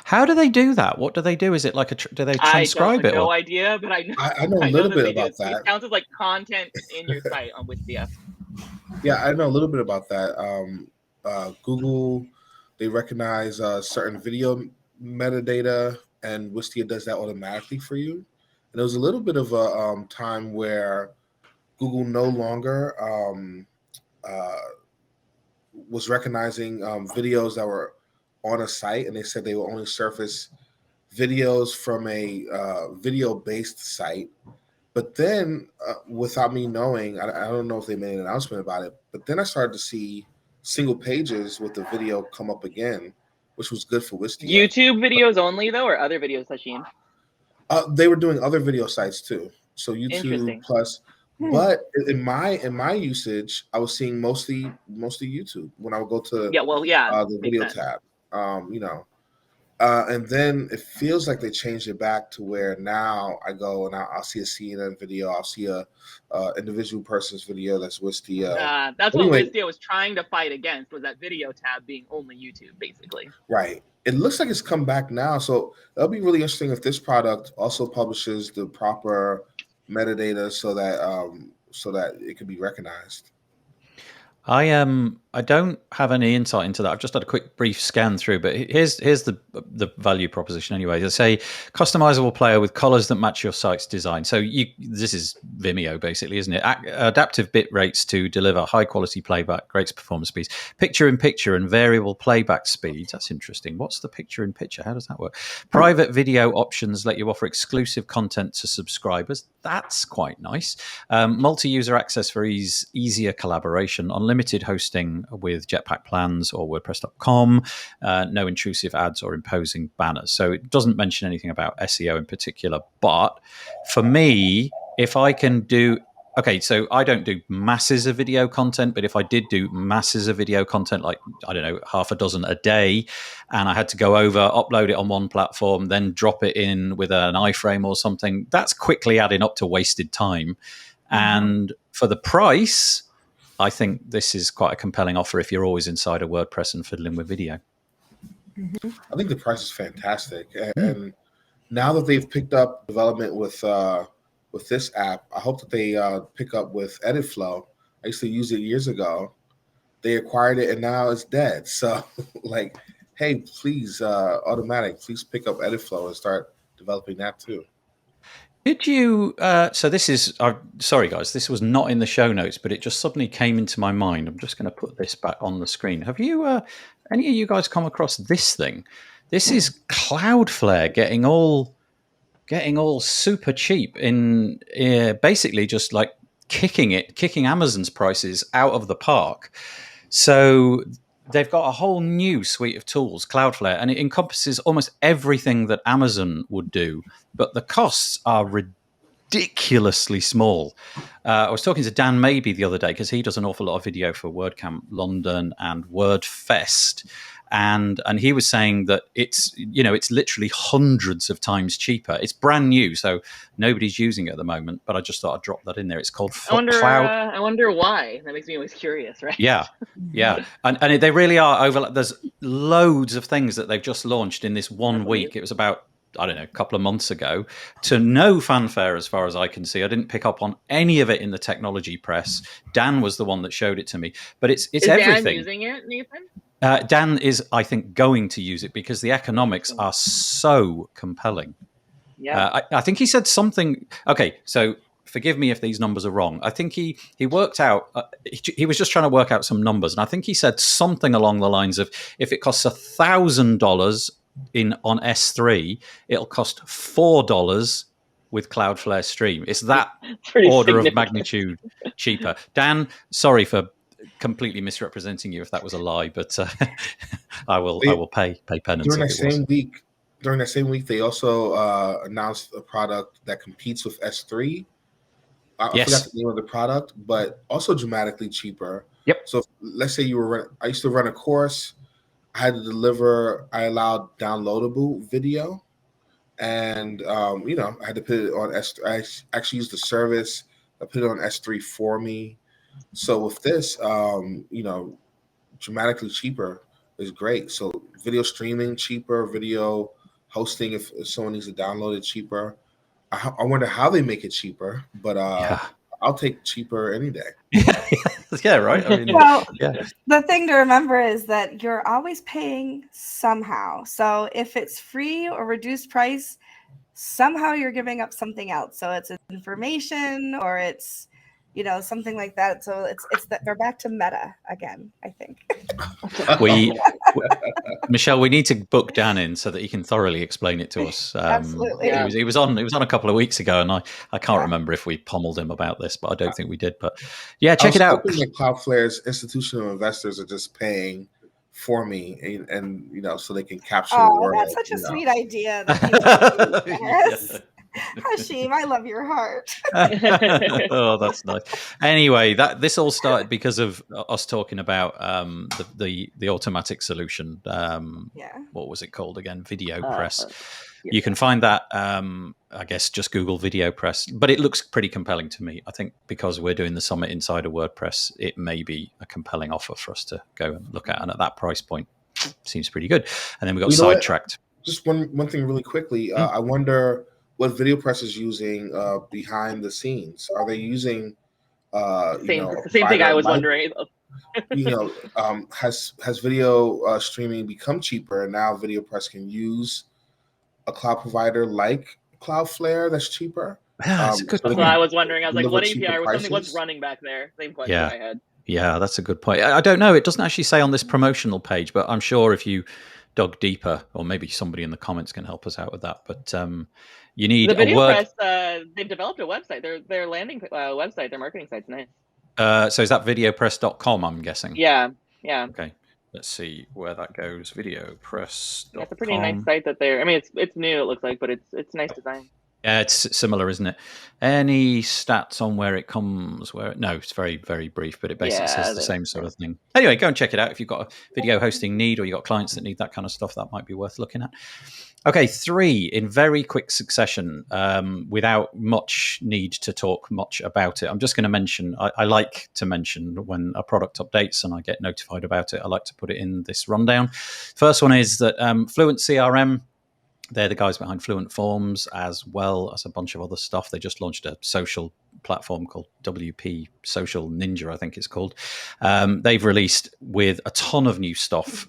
How do they do that? What do they do? Is it like do they transcribe it? No idea, but I know a little bit about that. It counts as like content in your site on Wistia. Yeah, I know a little bit about that. Google, they recognize certain video metadata, and Wistia does that automatically for you. And there was a little bit of a time where Google no longer was recognizing videos that were on a site, and they said they will only surface videos from a video-based site. But then, without me knowing, I don't know if they made an announcement about it, but then I started to see single pages with the video come up again, which was good for Wistia. YouTube videos only, though, or other videos, Hashim? They were doing other video sites too, so YouTube plus. But in my usage, I was seeing mostly YouTube when I would go to the video tab. And then it feels like they changed it back to where now I go and I'll see a CNN video, I'll see a individual person's video that's Wistia. That's what Wistia was trying to fight against, was that video tab being only YouTube, basically. Right. It looks like it's come back now, so that'll be really interesting if this product also publishes the proper metadata so that it can be recognized. I don't have any insight into that. I've just had a quick brief scan through, but here's the value proposition anyway. They say customizable player with colors that match your site's design. So this is Vimeo basically, isn't it? Adaptive bit rates to deliver high quality playback, great performance speeds, picture in picture and variable playback speeds. That's interesting. What's the picture in picture? How does that work? Private video options let you offer exclusive content to subscribers. That's quite nice. Multi-user access for easier collaboration, unlimited hosting with Jetpack plans or WordPress.com, no intrusive ads or imposing banners. So it doesn't mention anything about SEO in particular. But for me, if I can do... Okay, so I don't do masses of video content, but if I did do masses of video content, like, I don't know, half a dozen a day, and I had to go over, upload it on one platform, then drop it in with an iframe or something, that's quickly adding up to wasted time. And for the price, I think this is quite a compelling offer if you're always inside a WordPress and fiddling with video. I think the price is fantastic. And now that they've picked up development with this app, I hope that they pick up with EditFlow. I used to use it years ago. They acquired it and now it's dead. So like, hey, please, Automattic, please pick up EditFlow and start developing that too. Did you? So this is. Sorry, guys. This was not in the show notes, but it just suddenly came into my mind. I'm just going to put this back on the screen. Have you? Any of you guys come across this thing? This is Cloudflare getting all super cheap in basically just like kicking Amazon's prices out of the park. So they've got a whole new suite of tools, Cloudflare, and it encompasses almost everything that Amazon would do, but the costs are ridiculously small. I was talking to Dan Maybe the other day because he does an awful lot of video for WordCamp London and WordFest, and he was saying that it's literally hundreds of times cheaper. It's brand new, so nobody's using it at the moment. But I just thought I'd drop that in there. It's called Cloud. I wonder why. That makes me always curious, right? Yeah, and they really are overlap. There's loads of things that they've just launched in this 1 week. It was about, I don't know, a couple of months ago, to no fanfare as far as I can see. I didn't pick up on any of it in the technology press. Dan was the one that showed it to me. But it's everything. Dan using it, Nathan? Dan is, I think, going to use it because the economics are so compelling. Yeah, I think he said something. Okay, so forgive me if these numbers are wrong. I think he worked out. He was just trying to work out some numbers, and I think he said something along the lines of, if it costs $1,000 on S3, it'll cost $4 with Cloudflare Stream. It's that order of magnitude cheaper. Dan, sorry for completely misrepresenting you if that was a lie, but I will pay penance. During that same week, they also announced a product that competes with S3. I forgot the name of the product, but also dramatically cheaper. Yep. So let's say I used to run a course. I allowed downloadable video, and I had to put it on S3. I actually used the service. I put it on S3 for me. So with this, dramatically cheaper is great. So video streaming cheaper, video hosting if someone needs to download it cheaper. I wonder how they make it cheaper, but I'll take cheaper any day. Yeah, right. I mean, the thing to remember is that you're always paying somehow. So if it's free or reduced price, somehow you're giving up something else. So it's information or it's something like that. So it's that they're back to meta again, I think. Michelle, we need to book Dan in so that he can thoroughly explain it to us. Absolutely. He was on a couple of weeks ago, and I can't remember if we pommeled him about this, but I don't think we did. But yeah, check it out. I think that Cloudflare's institutional investors are just paying for me, and so they can capture the world. That's such a sweet idea. Hashim, I love your heart. Oh, that's nice. Anyway, this all started because of us talking about the Automattic solution. What was it called again? VideoPress. You can find that. I guess just Google VideoPress, but it looks pretty compelling to me. I think because we're doing the summit inside of WordPress, it may be a compelling offer for us to go and look at, and at that price point, seems pretty good. And then we got sidetracked. Just one thing really quickly. I wonder what VideoPress is using behind the scenes. Are they using same thing I was wondering? has video streaming become cheaper, and now VideoPress can use a cloud provider like Cloudflare that's cheaper. Yeah, that's a good That's point. what I was wondering. I was like, Deliver what cheaper API or something? What's prices? running back there? Same question Yeah. I had. Yeah, that's a good point. I don't know. It doesn't actually say on this promotional page, but I'm sure if you dug deeper, or maybe somebody in the comments can help us out with that. But you need The a word. VideoPress, they've developed a website. Their landing website, their marketing site's nice. So is that videopress.com, I'm guessing? Yeah. Okay. Let's see where that goes. Videopress.com. Yeah, it's a pretty nice site that they're. I mean, it's new. It looks like, but it's nice design. Yeah, it's similar, isn't it? Any stats on where it comes? No, it's very, very brief, but it basically says the same sort of thing. Anyway, go and check it out if you've got a video hosting need, or you've got clients that need that kind of stuff. That might be worth looking at. Okay, 3 in very quick succession, without much need to talk much about it. I'm just going to mention, I like to mention when a product updates and I get notified about it, I like to put it in this rundown. First one is that Fluent CRM, they're the guys behind Fluent Forms, as well as a bunch of other stuff. They just launched a social platform called WPChill Ninja, I think it's called. They've released with a ton of new stuff.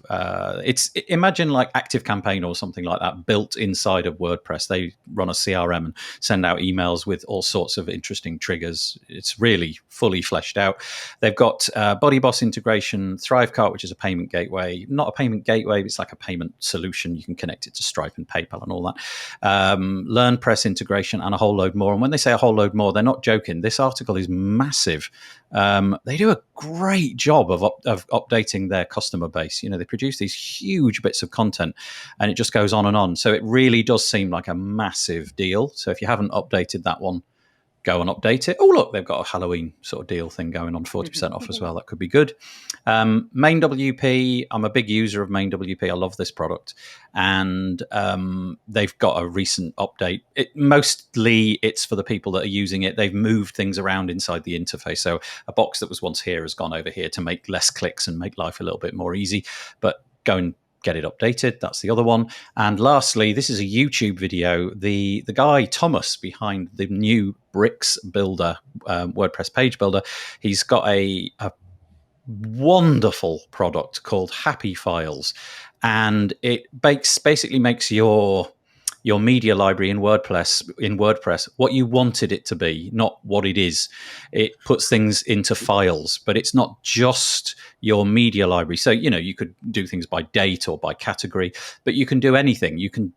Imagine like ActiveCampaign or something like that built inside of WordPress. They run a CRM and send out emails with all sorts of interesting triggers. It's really fully fleshed out. They've got BodyBoss integration, Thrivecart, which is a payment gateway. Not a payment gateway, but it's like a payment solution. You can connect it to Stripe and PayPal and all that. LearnPress integration and a whole load more. And when they say a whole load more, they're not joking. This article is massive. They do a great job of updating their customer base. They produce these huge bits of content and it just goes on and on. So it really does seem like a massive deal. So if you haven't updated that one, go and update it. Oh, look, they've got a Halloween sort of deal thing going on, 40% off as well. That could be good. Main WP, I'm a big user of Main WP. I love this product. And they've got a recent update. Mostly it's for the people that are using it. They've moved things around inside the interface. So a box that was once here has gone over here to make less clicks and make life a little bit more easy. But go and get it updated. That's the other one. And lastly, this is a YouTube video. The guy Thomas behind the new Brix builder, WordPress page builder, he's got a wonderful product called Happy Files, and it basically makes your media library in WordPress what you wanted it to be, not what it is. It puts things into files, but it's not just your media library. So you could do things by date or by category, but you can do anything. You can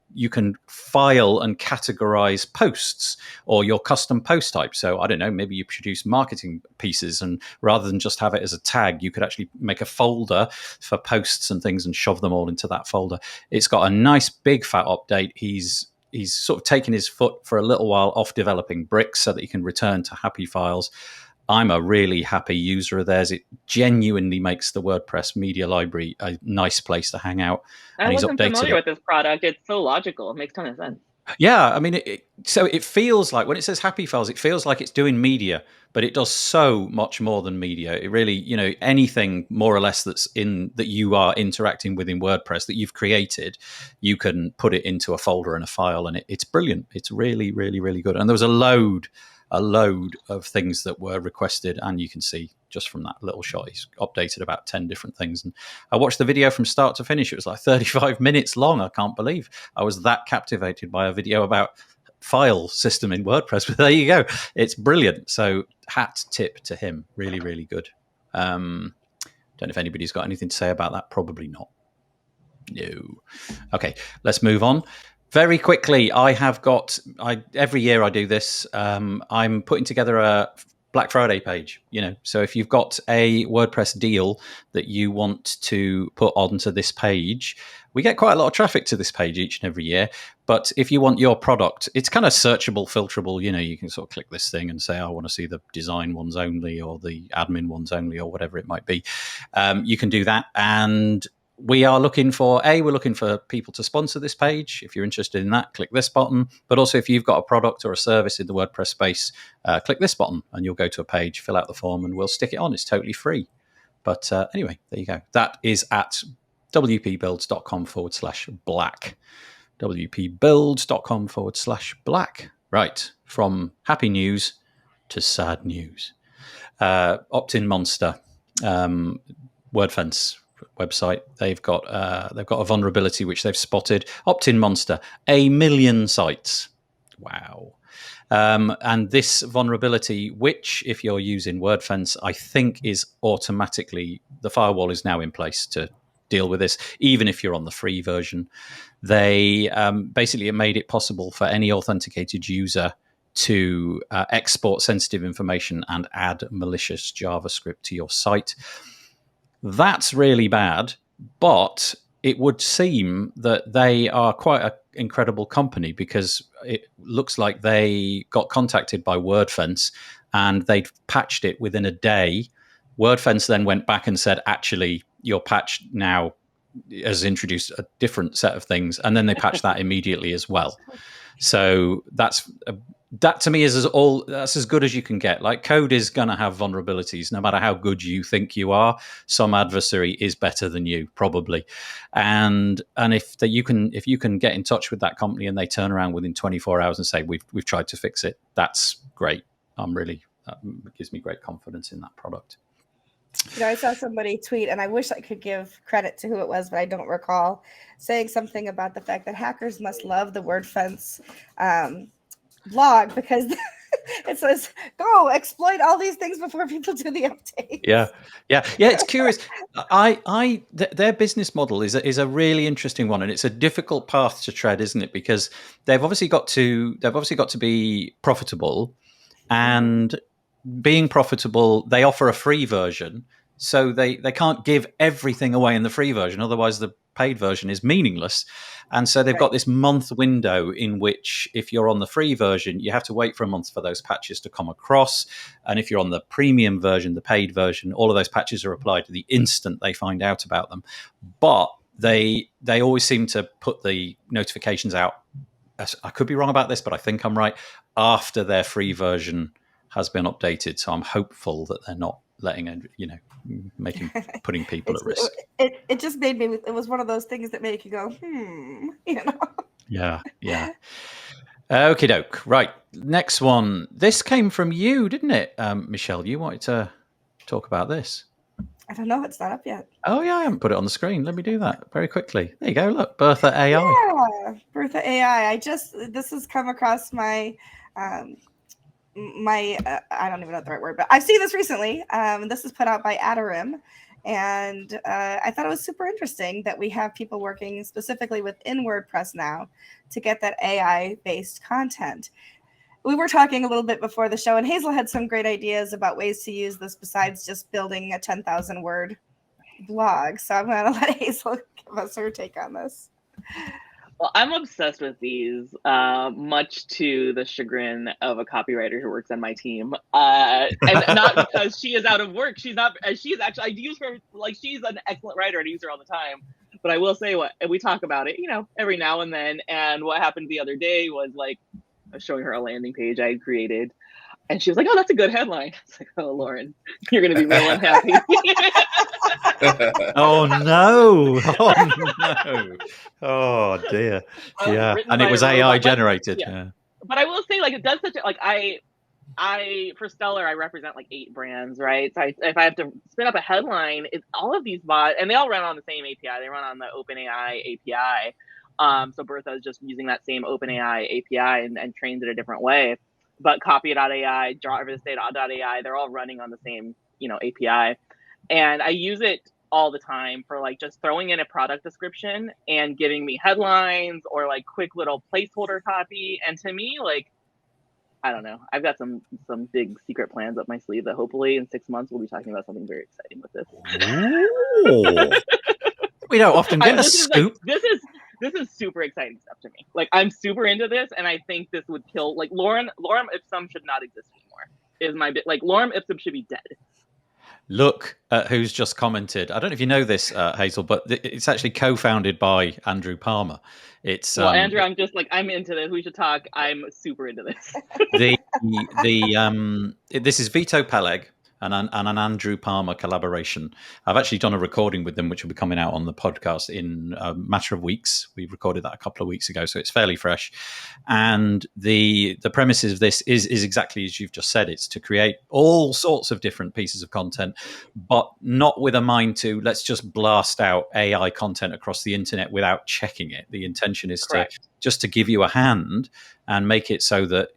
file and categorize posts or your custom post type. So I don't know, maybe you produce marketing pieces, and rather than just have it as a tag, you could actually make a folder for posts and things and shove them all into that folder. It's got a nice big fat update. He's sort of taken his foot for a little while off developing Brix so that he can return to Happy Files. I'm a really happy user of theirs. It genuinely makes the WordPress media library a nice place to hang out. I wasn't familiar with this product. It's so logical. It makes a ton of sense. Yeah, I mean, so it feels like when it says Happy Files, it feels like it's doing media, but it does so much more than media. It really, anything more or less that you are interacting with in WordPress that you've created, you can put it into a folder and a file, and it's brilliant. It's really, really, really good. And there was a load of things that were requested, and you can see just from that little shot, he's updated about 10 different things. And I watched the video from start to finish. It was like 35 minutes long. I can't believe I was that captivated by a video about file system in WordPress. But there you go. It's brilliant. So hat tip to him. Really, really good. Don't know if anybody's got anything to say about that. Probably not. No. Okay, let's move on. Very quickly, every year I do this. I'm putting together a Black Friday page, So if you've got a WordPress deal that you want to put onto this page, we get quite a lot of traffic to this page each and every year. But if you want your product, it's kind of searchable, filterable. You can sort of click this thing and say, I want to see the design ones only or the admin ones only or whatever it might be. You can do that. And we are looking for people to sponsor this page. If you're interested in that, click this button. But also if you've got a product or a service in the WordPress space, click this button and you'll go to a page, fill out the form, and we'll stick it on. It's totally free. But anyway, there you go. That is at wpbuilds.com/black. wpbuilds.com/black. Right. From happy news to sad news. Opt-in Monster. WordFence website. They've got a vulnerability which they've spotted. Opt-in monster, 1 million sites. Wow. And this vulnerability, which if you're using WordFence, I think is automatically, the firewall is now in place to deal with this, even if you're on the free version. They basically made it possible for any authenticated user to export sensitive information and add malicious JavaScript to your site. That's really bad, but it would seem that they are quite an incredible company, because it looks like they got contacted by WordFence and they'd patched it within a day. WordFence then went back and said, actually, your patch now has introduced a different set of things, and then they patched that immediately as well. So that to me is that's as good as you can get. Like, code is going to have vulnerabilities, no matter how good you think you are. Some adversary is better than you, probably. And if you can get in touch with that company and they turn around within 24 hours and say we've tried to fix it, that's great. That gives me great confidence in that product. I saw somebody tweet, and I wish I could give credit to who it was, but I don't recall, saying something about the fact that hackers must love the WordFence blog, because it says, go exploit all these things before people do the update. Yeah. It's curious. Their business model is a really interesting one, and it's a difficult path to tread, isn't it? Because they've obviously got to be profitable, and being profitable, they offer a free version, so they can't give everything away in the free version, otherwise the paid version is meaningless. And so they've got this month window in which, if you're on the free version, you have to wait for a month for those patches to come across. And if you're on the premium version, the paid version, all of those patches are applied the instant they find out about them. But they always seem to put the notifications out, I could be wrong about this, but I think I'm right, after their free version has been updated. So I'm hopeful that they're not letting, putting people at risk. It just made me, it was one of those things that make you go, Yeah. Okie doke. Right. Next one. This came from you, didn't it, Michelle? You wanted to talk about this. I don't know. It's not up yet. Oh, yeah. I haven't put it on the screen. Let me do that very quickly. There you go. Look, Bertha AI. Yeah, Bertha AI. This has come across my, I don't even know what the right word, but I've seen this recently. This is put out by Adarim. And I thought it was super interesting that we have people working specifically within WordPress now to get that AI-based content. We were talking a little bit before the show, and Hazel had some great ideas about ways to use this besides just building a 10,000 word blog. So I'm going to let Hazel give us her take on this. Well, I'm obsessed with these, much to the chagrin of a copywriter who works on my team. And not because she is out of work. She's not. She's actually, I use her, like, she's an excellent writer and I use her all the time. But I will say, we talk about it, every now and then. And what happened the other day was, like, I was showing her a landing page I had created. And she was like, oh, that's a good headline. It's like, oh, Lauren, you're going to be real unhappy. Oh, no. Oh, dear. Yeah. And it was AI generated. Yeah. But I will say, like, it does such a, like, I for Stellar, I represent like 8 brands, right? So if I have to spin up a headline, it's all of these bots, and they all run on the same API. They run on the OpenAI API. So Bertha is just using that same OpenAI API and trains it a different way. But Copy.ai, DriverTheState.ai, they're all running on the same, API. And I use it all the time for, like, just throwing in a product description and giving me headlines or, like, quick little placeholder copy. And to me, like, I don't know, I've got some big secret plans up my sleeve that hopefully in 6 months we'll be talking about something very exciting with this. We don't often get a scoop. This is super exciting stuff to me. Like, I'm super into this, and I think this would kill, like, Lorem Ipsum should not exist anymore. Is my bit, like, Lorem Ipsum should be dead. Look at who's just commented. I don't know if you know this, Hazel, but it's actually co-founded by Andrew Palmer. It's Andrew, I'm just like, I'm into this. We should talk. I'm super into this. This is Vito Peleg, an Andrew Palmer collaboration. I've actually done a recording with them, which will be coming out on the podcast in a matter of weeks. We recorded that a couple of weeks ago, so it's fairly fresh. And the premises of this is exactly as you've just said. It's to create all sorts of different pieces of content, but not with a mind to let's just blast out AI content across the internet without checking it. The intention is Correct. to give you a hand and make it so that,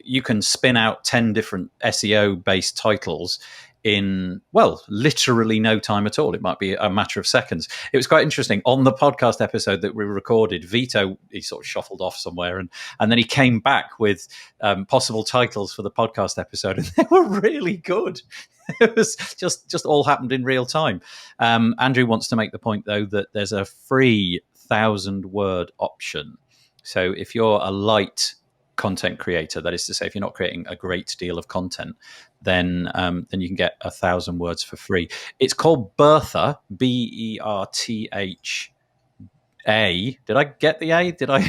you can spin out 10 different SEO based titles in, well, literally no time at all. It might be a matter of seconds. It was quite interesting. On the podcast episode that we recorded, Vito, he sort of shuffled off somewhere, and then he came back with possible titles for the podcast episode, and they were really good. It was just all happened in real time. Andrew wants to make the point, though, that there's a free 1,000-word option. So if you're a light content creator, that is to say, if you're not creating a great deal of content, then you can get 1,000 words for free. It's called Bertha, Bertha. Did I get the A? Did I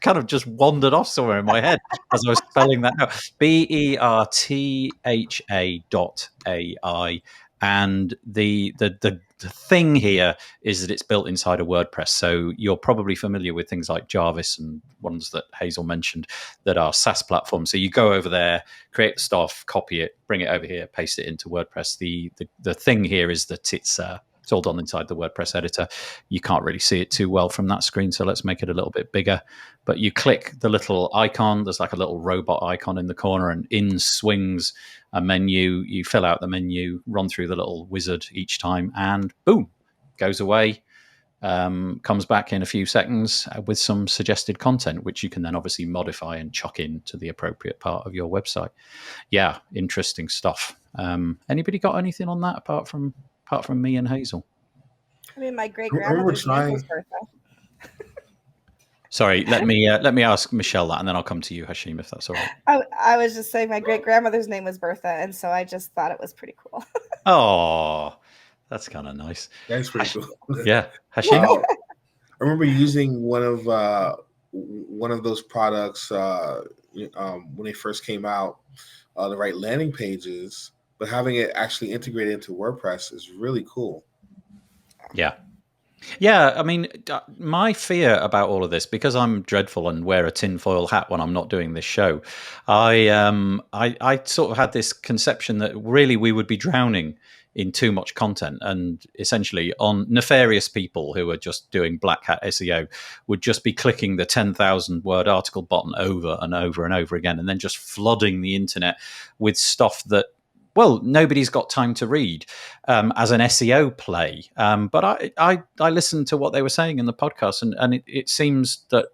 kind of just wandered off somewhere in my head as I was spelling that out. Bertha.ai. And the thing here is that it's built inside a WordPress. So you're probably familiar with things like Jarvis and ones that Hazel mentioned that are SaaS platforms. So you go over there, create the stuff, copy it, bring it over here, paste it into WordPress. The thing here is that it's all done inside the WordPress editor. You can't really see it too well from that screen, so let's make it a little bit bigger. But you click the little icon, there's like a little robot icon in the corner, and in swings a menu. You fill out the menu, run through the little wizard each time, and boom, goes away. Comes back in a few seconds with some suggested content, which you can then obviously modify and chuck into the appropriate part of your website. Yeah, interesting stuff. Anybody got anything on that apart from me and Hazel? I mean, my great grandmother's name was Bertha. Sorry, let me ask Michelle that, and then I'll come to you, Hashim, if that's all right. I was just saying my great grandmother's name was Bertha, and so I just thought it was pretty cool. Oh, that's kind of nice. That's pretty cool. Yeah, Hashim. I remember using one of those products when they first came out, the right landing pages, but having it actually integrated into WordPress is really cool. Yeah, I mean, my fear about all of this, because I'm dreadful and wear a tinfoil hat when I'm not doing this show, I sort of had this conception that really we would be drowning in too much content, and essentially on nefarious people who are just doing black hat SEO would just be clicking the 10,000 word article button over and over and over again, and then just flooding the internet with stuff that, well, nobody's got time to read as an SEO play. But I listened to what they were saying in the podcast, and it seems that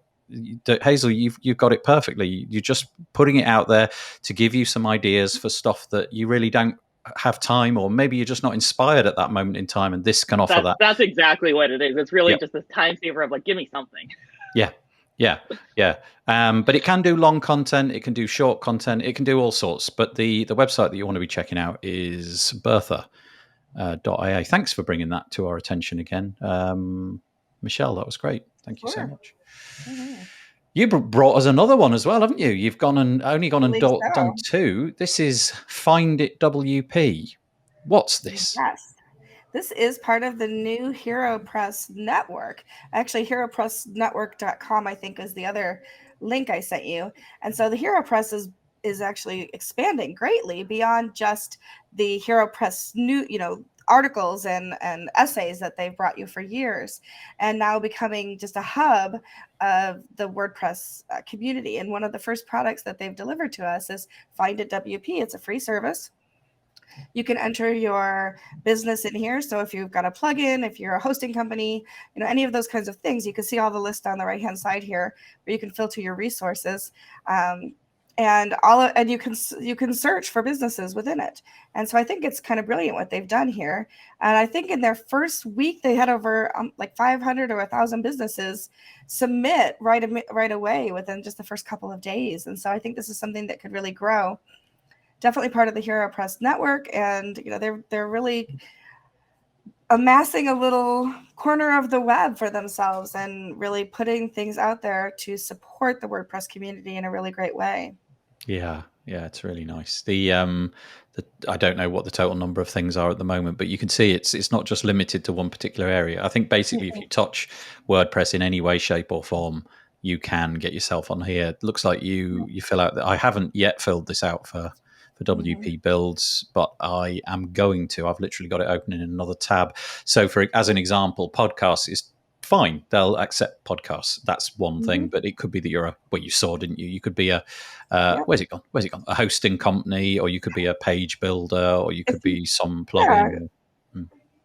Hazel, you've got it perfectly. You're just putting it out there to give you some ideas for stuff that you really don't have time, or maybe you're just not inspired at that moment in time, and this can offer that. That's exactly what it is. It's really just this time saver of like, give me something. Yeah. But it can do long content, it can do short content, it can do all sorts. But the website that you want to be checking out is Bertha.ai. Thanks for bringing that to our attention again. Michelle, that was great. Thank you so much. Mm-hmm. You brought us another one as well, haven't you? You've done two. This is Find It WP. What's this? Yes. This is part of the new HeroPress network. Actually, HeroPressNetwork.com, I think, is the other link I sent you. And so the HeroPress is actually expanding greatly beyond just the HeroPress new, articles and essays that they've brought you for years, and now becoming just a hub of the WordPress community. And one of the first products that they've delivered to us is Find It WP. It's a free service. You can enter your business in here. So if you've got a plugin, if you're a hosting company, any of those kinds of things, you can see all the list on the right-hand side here where you can filter your resources. And you can search for businesses within it. And so I think it's kind of brilliant what they've done here. And I think in their first week, they had over like 500 or 1,000 businesses submit right away within just the first couple of days. And so I think this is something that could really grow. Definitely part of the HeroPress network. And they're really amassing a little corner of the web for themselves and really putting things out there to support the WordPress community in a really great way. Yeah, Yeah, it's really nice. The I don't know what the total number of things are at the moment, but you can see it's not just limited to one particular area. I think basically if you touch WordPress in any way, shape, or form, you can get yourself on here. It looks like you fill out I haven't yet filled this out for WP builds, but I am going to. I've literally got it open in another tab. So as an example, podcasts is fine. They'll accept podcasts. That's one thing, but it could be that you're you saw, didn't you? You could be a where's it gone? A hosting company, or you could be a page builder, or you could be some plugin.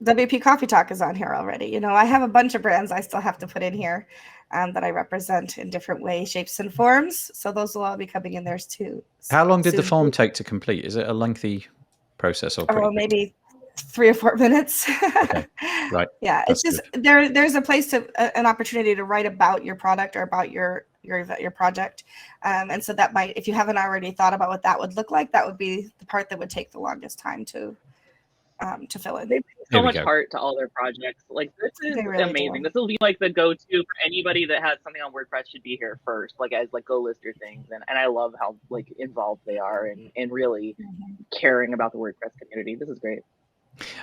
WP Coffee Talk is on here already. I have a bunch of brands I still have to put in here that I represent in different ways, shapes, and forms. So those will all be coming in there too. How long did the form take to complete? Is it a lengthy process or pretty quick? Maybe 3 or 4 minutes. Okay. Right. Yeah, That's it's just there's a place an opportunity to write about your product or about your project, and so that might, if you haven't already thought about what that would look like, that would be the part that would take the longest time to fill in. They put so much heart to all their projects. Like, this is amazing. This will be like the go-to for anybody that has something on WordPress should be here first, like as like go list your things. And I love how like involved they are and really caring about the WordPress community. This is great.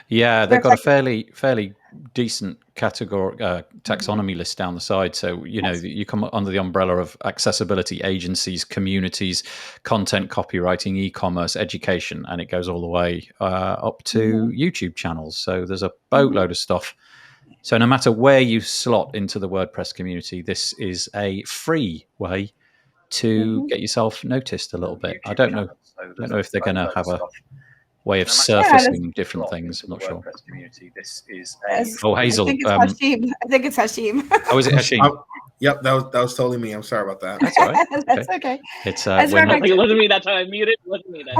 Yeah, they've got a fairly decent category taxonomy list down the side. So, you come under the umbrella of accessibility, agencies, communities, content copywriting, e-commerce, education, and it goes all the way up to YouTube channels. So there's a boatload of stuff. So no matter where you slot into the WordPress community, this is a free way to get yourself noticed a little bit. I don't know if they're going to have a way of surfacing different things. I'm not sure. This is Hazel. I think it's Hashim. Oh, is it Hashim? Yep, that was totally me. I'm sorry about that. That's all right. That's okay. It's it wasn't me that time. I muted. It wasn't me that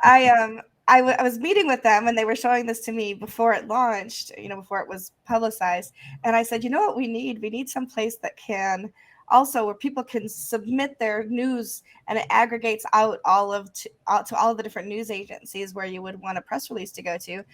time. I was meeting with them and they were showing this to me before it launched, before it was publicized. And I said, what we need? We need some place that can also where people can submit their news and it aggregates out to all of the different news agencies where you would want a press release to go to.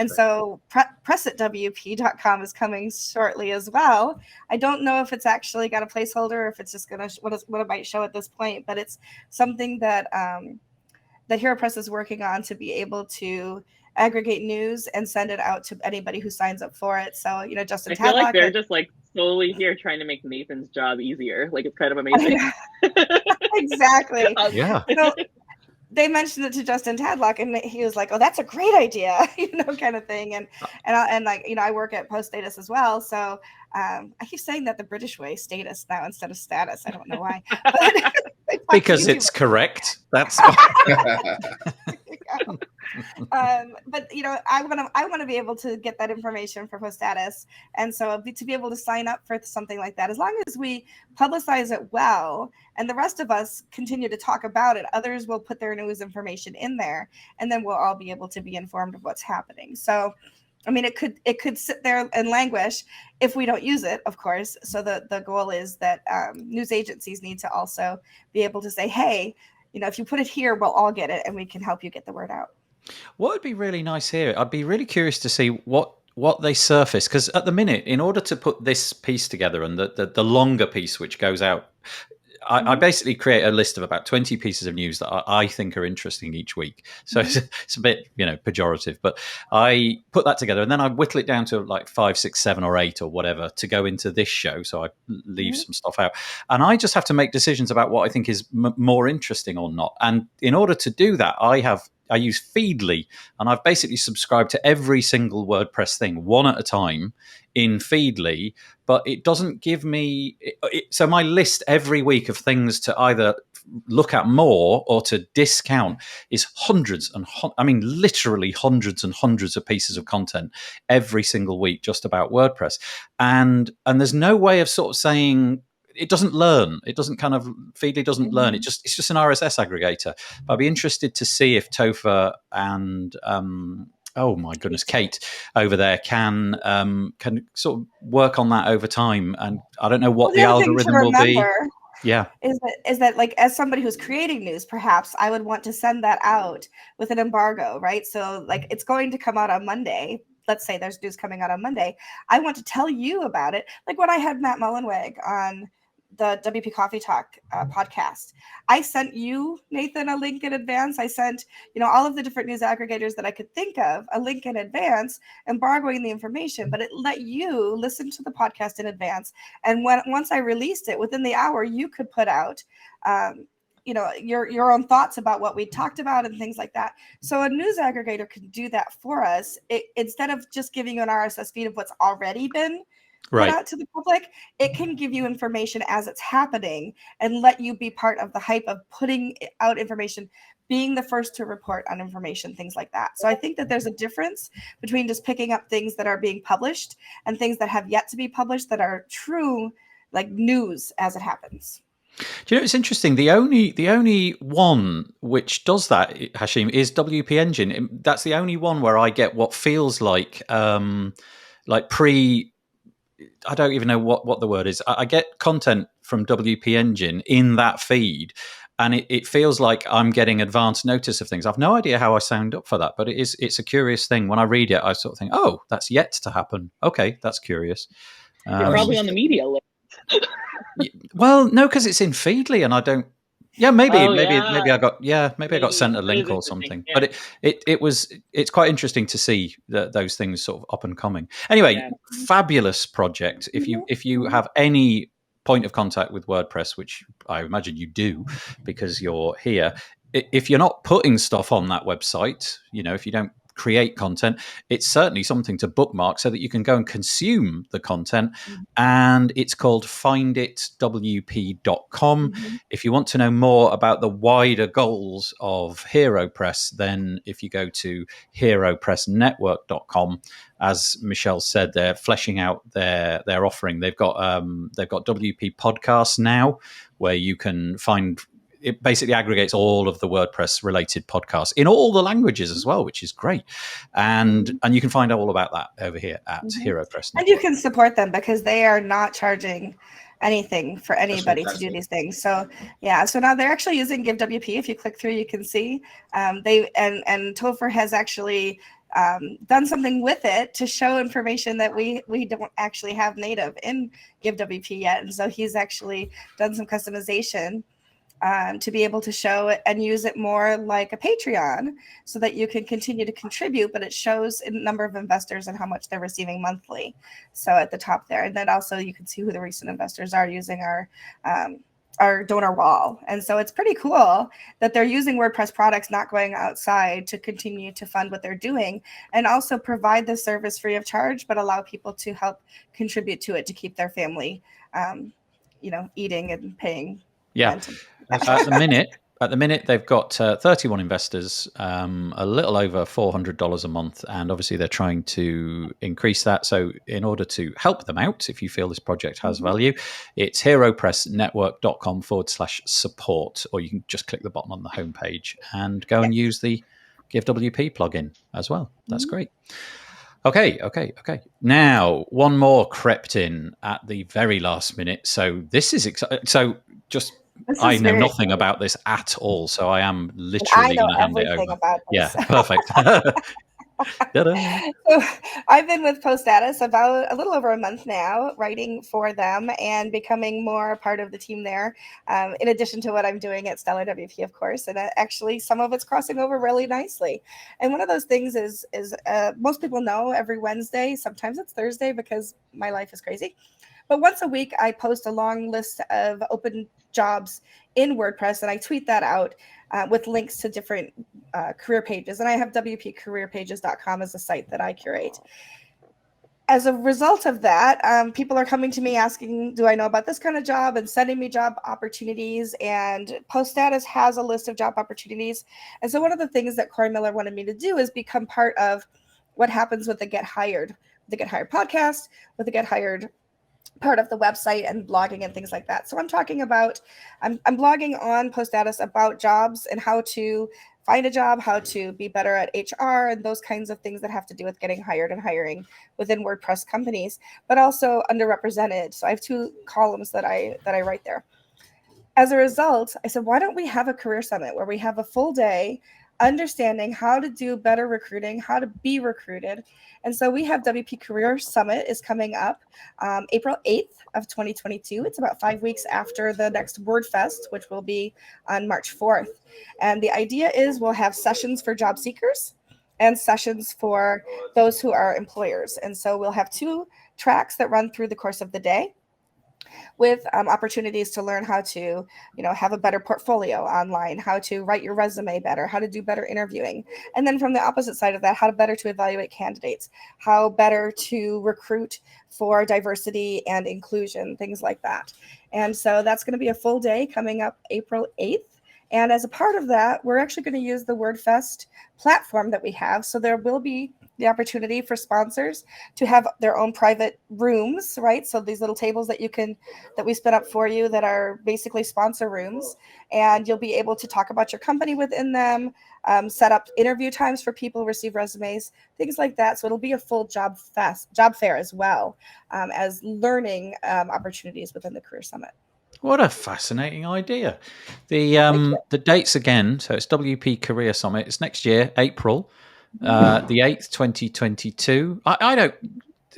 So press@wp.com is coming shortly as well. I don't know if it's actually got a placeholder or if it's just going to what it might show at this point, but it's something that that HeroPress is working on to be able to aggregate news and send it out to anybody who signs up for it. So, Justin Tadlock. I feel like they're just like solely here trying to make Nathan's job easier. Like, it's kind of amazing. Exactly. Yeah. They mentioned it to Justin Tadlock and he was like, "Oh, that's a great idea," kind of thing. And like, I work at Post Status as well. So I keep saying that the British way, status now instead of status. I don't know why. Because it's correct. That's but I want to be able to get that information for Post Status, and so to be able to sign up for something like that, as long as we publicize it well, and the rest of us continue to talk about it, others will put their news information in there, and then we'll all be able to be informed of what's happening. So, I mean, it could sit there and languish if we don't use it, of course. So the goal is that news agencies need to also be able to say, hey, if you put it here, we'll all get it, and we can help you get the word out. What would be really nice here, I'd be really curious to see what they surface, because at the minute, in order to put this piece together and the longer piece which goes out, I basically create a list of about 20 pieces of news that I think are interesting each week. So it's a bit, pejorative, but I put that together and then I whittle it down to like 5, 6, 7, or 8 or whatever to go into this show. So I leave some stuff out and I just have to make decisions about what I think is more interesting or not. And in order to do that, I use Feedly, and I've basically subscribed to every single WordPress thing one at a time in Feedly, but it doesn't give me so my list every week of things to either look at more or to discount is literally hundreds and hundreds of pieces of content every single week just about WordPress, and there's no way of sort of saying it doesn't learn. It doesn't Feedly doesn't learn. It's just an RSS aggregator. But I'd be interested to see if Topher and oh my goodness, Kate over there can sort of work on that over time. And I don't know what the algorithm will be. Yeah, is that like, as somebody who's creating news, perhaps I would want to send that out with an embargo, right? So like, it's going to come out on Monday. Let's say there's news coming out on Monday. I want to tell you about it. Like when I had Matt Mullenweg on the WP Coffee Talk podcast. I sent you, Nathan, a link in advance. I sent, all of the different news aggregators that I could think of a link in advance, embargoing the information, but it let you listen to the podcast in advance. And once I released it, within the hour, you could put out, your own thoughts about what we talked about and things like that. So a news aggregator can do that for us. Instead of just giving you an RSS feed of what's already been put out to the public, it can give you information as it's happening and let you be part of the hype of putting out information, being the first to report on information, things like that. So I think that there's a difference between just picking up things that are being published and things that have yet to be published that are true, like news as it happens. Do you know, it's interesting. The only one which does that, Hashim, is WP Engine. That's the only one where I get what feels like I don't even know what the word is. I get content from WP Engine in that feed, and it feels like I'm getting advance notice of things. I've no idea how I signed up for that, but it's a curious thing. When I read it, I sort of think, oh, that's yet to happen. Okay, that's curious. You're probably on the media list. Well, no, because it's in Feedly, and I don't. Yeah, maybe I got sent a link or something. Yeah. But it's quite interesting to see those things sort of up and coming. Anyway, fabulous project. If you have any point of contact with WordPress, which I imagine you do because you're here, if you're not putting stuff on that website, if you don't create content, it's certainly something to bookmark so that you can go and consume the content. And it's called finditwp.com. If you want to know more about the wider goals of HeroPress, then if you go to heropressnetwork.com, as Michelle said, they're fleshing out their offering. They've got WP podcasts now, where you can find. It basically aggregates all of the WordPress related podcasts in all the languages as well, which is great. And you can find out all about that over here at HeroPress. And you can support them because they are not charging anything for anybody to do these things. So so now they're actually using GiveWP. If you click through, you can see and Topher has actually done something with it to show information that we don't actually have native in GiveWP yet. And so he's actually done some customization to be able to show it and use it more like a Patreon so that you can continue to contribute, but it shows a number of investors and how much they're receiving monthly. So at the top there, and then also you can see who the recent investors are using our donor wall. And so it's pretty cool that they're using WordPress products, not going outside, to continue to fund what they're doing and also provide the service free of charge, but allow people to help contribute to it to keep their family, eating and paying. Yeah. At the minute, they've got 31 investors, a little over $400 a month, and obviously they're trying to increase that. So in order to help them out, if you feel this project has value, it's heropressnetwork.com/support, or you can just click the button on the homepage and go and use the GiveWP plugin as well. That's great. Okay. Now, one more crept in at the very last minute. So this is exciting. So I know nothing about this at all, so I am literally going to hand it over. Yeah, perfect. So I've been with PostStatus about a little over a month now, writing for them and becoming more a part of the team there, in addition to what I'm doing at Stellar WP, of course. And actually, some of it's crossing over really nicely. And one of those things is most people know every Wednesday, sometimes it's Thursday because my life is crazy. But once a week, I post a long list of open jobs in WordPress, and I tweet that out with links to different career pages. And I have WPCareerPages.com as a site that I curate. As a result of that, people are coming to me asking, do I know about this kind of job, and sending me job opportunities. And PostStatus has a list of job opportunities. And so one of the things that Corey Miller wanted me to do is become part of what happens with the Get Hired podcast, with the Get Hired part of the website and blogging and things like that. So I'm talking about, I'm blogging on PostStatus about jobs and how to find a job, how to be better at HR and those kinds of things that have to do with getting hired and hiring within WordPress companies, but also underrepresented. So I have 2 columns that I write there. As a result, I said, why don't we have a career summit where we have a full day understanding how to do better recruiting, how to be recruited. And so we have WP Career Summit is coming up April 8th of 2022. It's about 5 weeks after the next WordFest, which will be on March 4th. And the idea is we'll have sessions for job seekers and sessions for those who are employers. And so we'll have 2 tracks that run through the course of the day, with opportunities to learn how to, have a better portfolio online, how to write your resume better, how to do better interviewing. And then from the opposite side of that, how to better to evaluate candidates, how better to recruit for diversity and inclusion, things like that. And so that's going to be a full day coming up April 8th. And as a part of that, we're actually going to use the WordFest platform that we have. So there will be the opportunity for sponsors to have their own private rooms, right? So these little tables that we spin up for you that are basically sponsor rooms, and you'll be able to talk about your company within them, set up interview times for people, receive resumes, things like that. So it'll be a full job fair as well as learning opportunities within the Career Summit. What a fascinating idea. The dates again, so it's WP Career Summit. It's next year, April the 8th, 2022. I don't,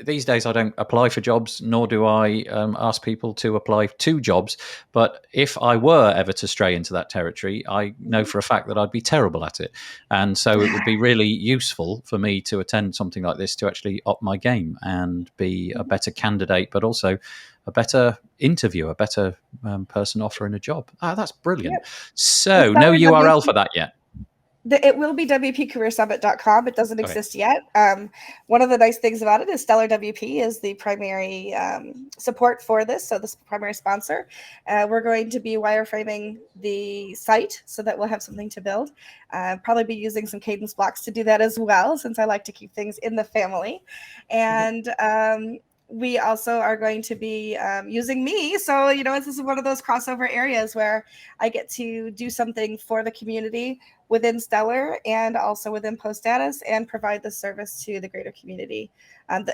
these days I don't apply for jobs, nor do I ask people to apply to jobs. But if I were ever to stray into that territory, I know for a fact that I'd be terrible at it. And so it would be really useful for me to attend something like this to actually up my game and be a better candidate, but also a better interviewer, a better person offering a job. That's brilliant. Yep. So no URL for that yet. It will be WPCareerSummit.com. It doesn't exist yet. One of the nice things about it is Stellar WP is the primary support for this, so this is the primary sponsor. We're going to be wireframing the site so that we'll have something to build. Probably be using some cadence blocks to do that as well, since I like to keep things in the family. And we also are going to be using me. So, this is one of those crossover areas where I get to do something for the community within Stellar and also within Post Status and provide the service to the greater community.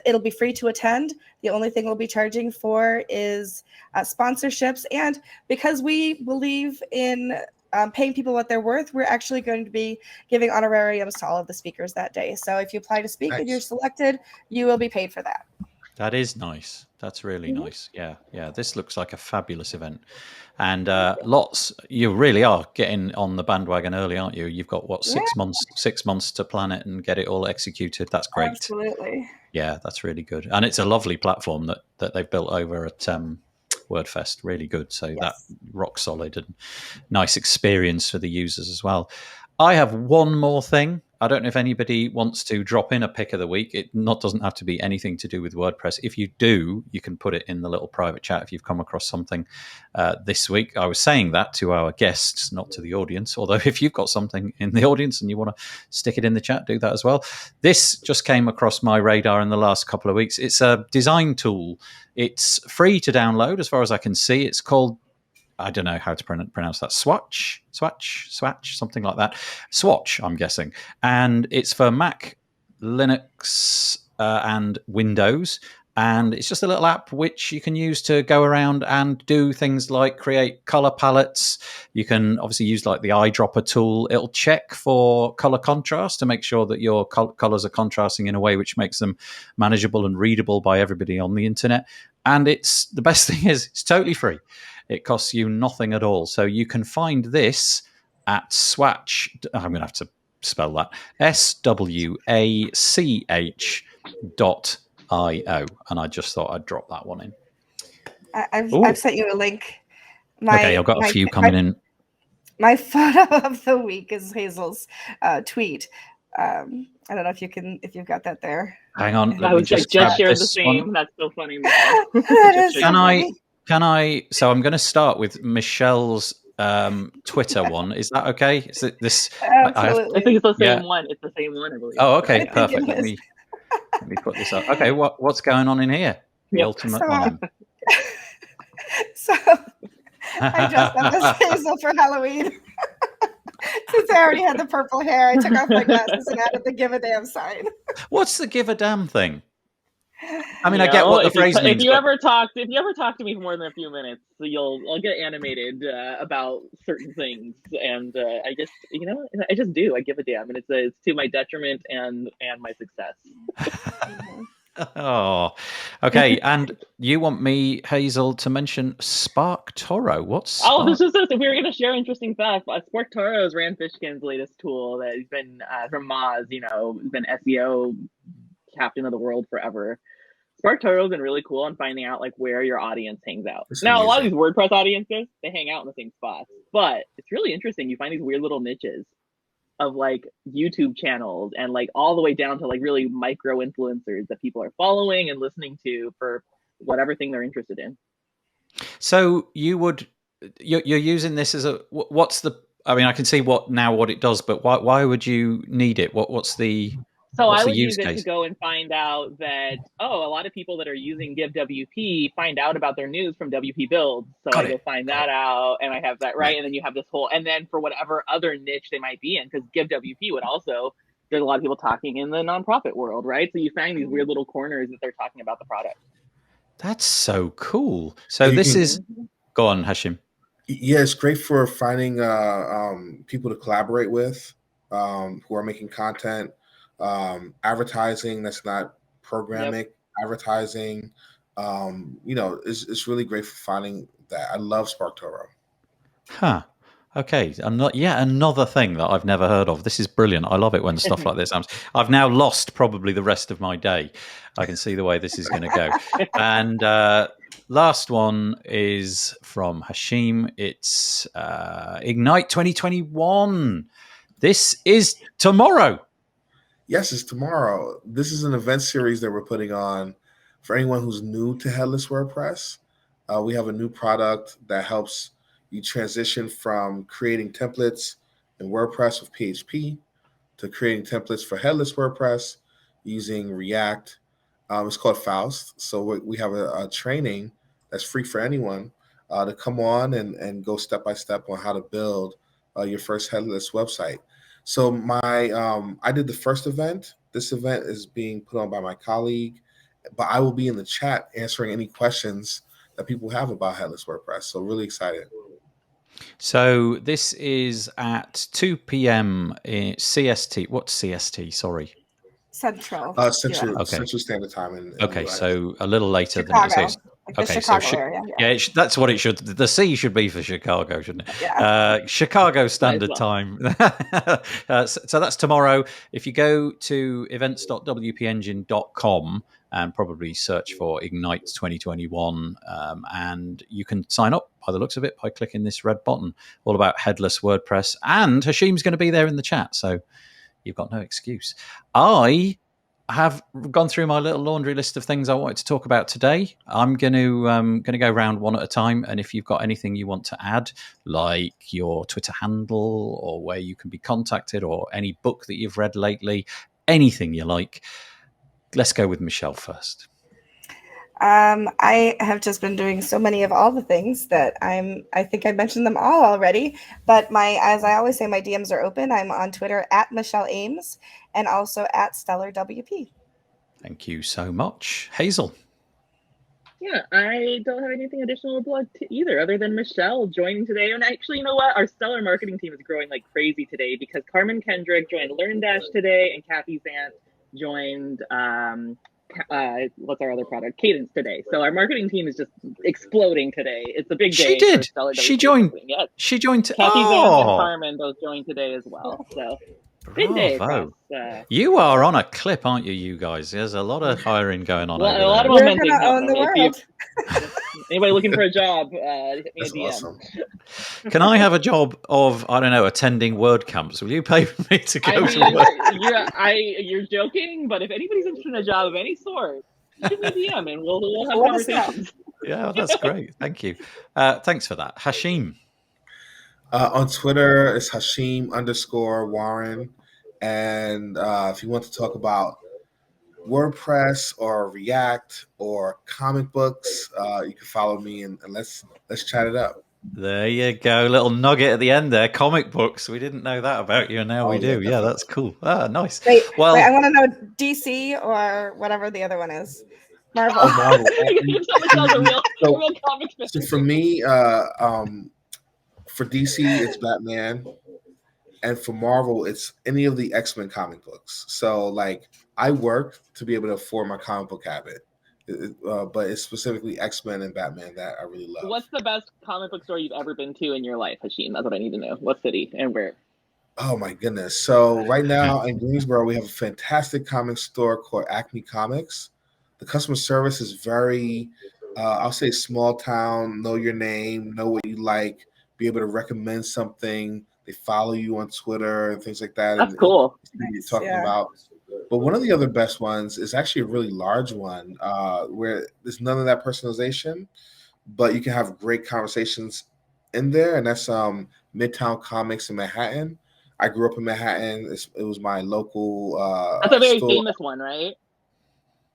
It'll be free to attend. The only thing we'll be charging for is sponsorships. And because we believe in paying people what they're worth, we're actually going to be giving honorariums to all of the speakers that day. So if you apply to speak and you're selected, you will be paid for that. That is nice. That's really nice. Yeah. This looks like a fabulous event. And you really are getting on the bandwagon early, aren't you? You've got, 6 months to plan it and get it all executed. That's great. Absolutely. Yeah, that's really good. And it's a lovely platform that they've built over at WordFest. Really good. So that rock solid and nice experience for the users as well. I have one more thing. I don't know if anybody wants to drop in a pick of the week. It doesn't have to be anything to do with WordPress. If you do, you can put it in the little private chat if you've come across something this week. I was saying that to our guests, not to the audience. Although if you've got something in the audience and you want to stick it in the chat, do that as well. This just came across my radar in the last couple of weeks. It's a design tool. It's free to download as far as I can see. It's called, I don't know how to pronounce that. Swatch, something like that. Swatch, I'm guessing. And it's for Mac, Linux, and Windows. And it's just a little app which you can use to go around and do things like create color palettes. You can obviously use like the eyedropper tool. It'll check for color contrast to make sure that your colors are contrasting in a way which makes them manageable and readable by everybody on the internet. And the best thing is it's totally free. It costs you nothing at all. So you can find this at Swatch. I'm going to have to spell that. SWACH.io. And I just thought I'd drop that one in. I've sent you a link. I've got a few coming in. My photo of the week is Hazel's tweet. I don't know if you've got that there. Hang on. I was just shared the same. One. That's so funny. Can I? So I'm going to start with Michelle's Twitter one. Is that okay? Is it this? Absolutely. I think it's the same one. It's the same one, I believe. Oh, okay, perfect. Let me put this up. Okay, what's going on in here? The ultimate one. So I dressed up as Hazel for Halloween. Since I already had the purple hair, I took off my glasses and added the give a damn sign. What's the give a damn thing? I mean, I get what the if you, phrase if means, you but ever talk to me for more than a few minutes, I'll get animated about certain things, and I just I just do. I give a damn, and it's to my detriment and my success. oh, okay. And you want me, Hazel, to mention Spark Toro? What's Spark? Oh, this was if we were going to share interesting facts. Spark Toro is Rand Fishkin's latest tool that has been from Moz. Been SEO captain of the world forever. Spark Toro has been really cool on finding out like where your audience hangs out. It's Now, a lot of amazing. these WordPress audiences, they hang out in the same spots, but it's really interesting. You find these weird little niches of like YouTube channels and like all the way down to like really micro influencers that people are following and listening to for whatever thing they're interested in. So you're using this as a what's the? I mean, I can see what it does, but why would you need it? What's the So what's I the would use use it case? to go and find out that, a lot of people that are using GiveWP find out about their news from WP Build. So I go find that out, and I have that right. And then you have this whole, and then for whatever other niche they might be in, because GiveWP would also, there's a lot of people talking in the nonprofit world, right? So you find these weird little corners that they're talking about the product. That's so cool. So this is, go on, Hashim. Yeah, it's great for finding people to collaborate with who are making content, advertising that's not programmatic advertising. It's really great for finding that. I love Spark Toro. Huh. Okay, another thing that I've never heard of. This is brilliant. I love it when stuff like this happens. I've now lost probably the rest of my day. I can see the way this is going to go. And last one is from Hashim. It's Ignite 2021. This is tomorrow. Yes, it's tomorrow. This is an event series that we're putting on for anyone who's new to headless WordPress. We have a new product that helps you transition from creating templates in WordPress with PHP to creating templates for headless WordPress using React. It's called Faust. So we have a training that's free for anyone to come on and go step by step on how to build your first headless website. So I did the first event. This event is being put on by my colleague, but I will be in the chat answering any questions that people have about headless WordPress. So really excited. So this is at 2 p.m. in CST. What's CST? Sorry. Central. Central Standard Time. In so a little later Chicago, than it says. like the Chicago area. Yeah, that's what it should. The C should be for Chicago, shouldn't it? Yeah. Chicago Standard Time. So that's tomorrow. If you go to events.wpengine.com and probably search for Ignite 2021, and you can sign up by the looks of it by clicking this red button, all about headless WordPress. And Hashim's going to be there in the chat, so you've got no excuse. I have gone through my little laundry list of things I wanted to talk about today. I'm going to go around one at a time, and if you've got anything you want to add, like your Twitter handle or where you can be contacted or any book that you've read lately, anything you like, let's go with Michelle first. I have just been doing so many of all the things that I think I mentioned them all already, but as I always say, my DMs are open. I'm on Twitter at Michelle Ames and also at StellarWP. Thank you so much. Hazel. Yeah, I don't have anything additional to plug either, other than Michelle joining today. And actually, you know what? Our Stellar marketing team is growing like crazy today because Carmen Kendrick joined LearnDash today, and Kathy Zant joined what's our other product? Cadence today. So our marketing team is just exploding today. It's a big day. For Stellar she joined. Yes. She joined. Kathy Zant and Carmen both joined today as well. So big day across. You are on a clip, aren't you, you guys? There's a lot of hiring going on. A lot of We're momentum. gonna own the world. Anybody looking for a job? Hit me a DM. Awesome. Can I have a job of, I don't know, attending WordCamps? Will you pay for me to go to you're joking, but if anybody's interested in a job of any sort, shoot me a DM and we'll have conversations. Yeah, that's great. Thank you. Thanks for that. Hashim. On Twitter, it's Hashim_Warren. And if you want to talk about WordPress or React or comic books, you can follow me and let's chat it up. There you go. Little nugget at the end there. Comic books. We didn't know that about you, and now we do. Yeah, that's cool. Ah, nice. Wait, I want to know DC or whatever the other one is. Marvel. Oh, Marvel. You can tell Michelle's a real comic fan. So for me, for DC, it's Batman, and for Marvel, it's any of the X-Men comic books. So like, I work to be able to afford my comic book habit, but it's specifically X-Men and Batman that I really love. What's the best comic book store you've ever been to in your life, Hashim? That's what I need to know. What city and where? Oh my goodness! So right now in Greensboro, we have a fantastic comic store called Acme Comics. The customer service is very, I'll say, small town. Know your name, know what you like, be able to recommend something. They follow you on Twitter and things like that. That's and cool. You're talking about. But one of the other best ones is actually a really large one where there's none of that personalization, but you can have great conversations in there, and that's Midtown Comics in Manhattan. I grew up in Manhattan. It was my local That's a very store. famous one, right?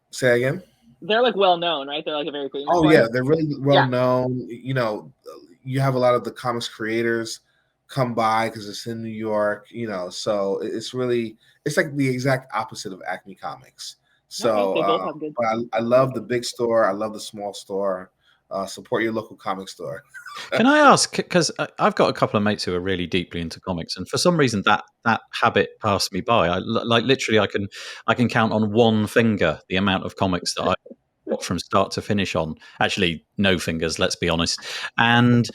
Say again? They're like well known, right? They're like a very famous Oh, one. yeah. They're really well known. You know, you have a lot of the comics creators come by because it's in New York, you know, so it's like the exact opposite of Acme Comics. So Okay, they both have good. but I love the big store. I love the small store. Support your local comic store. Can I ask, because I've got a couple of mates who are really deeply into comics, and for some reason that habit passed me by. Literally, I can count on one finger the amount of comics that I got from start to finish on. Actually, no fingers, let's be honest. And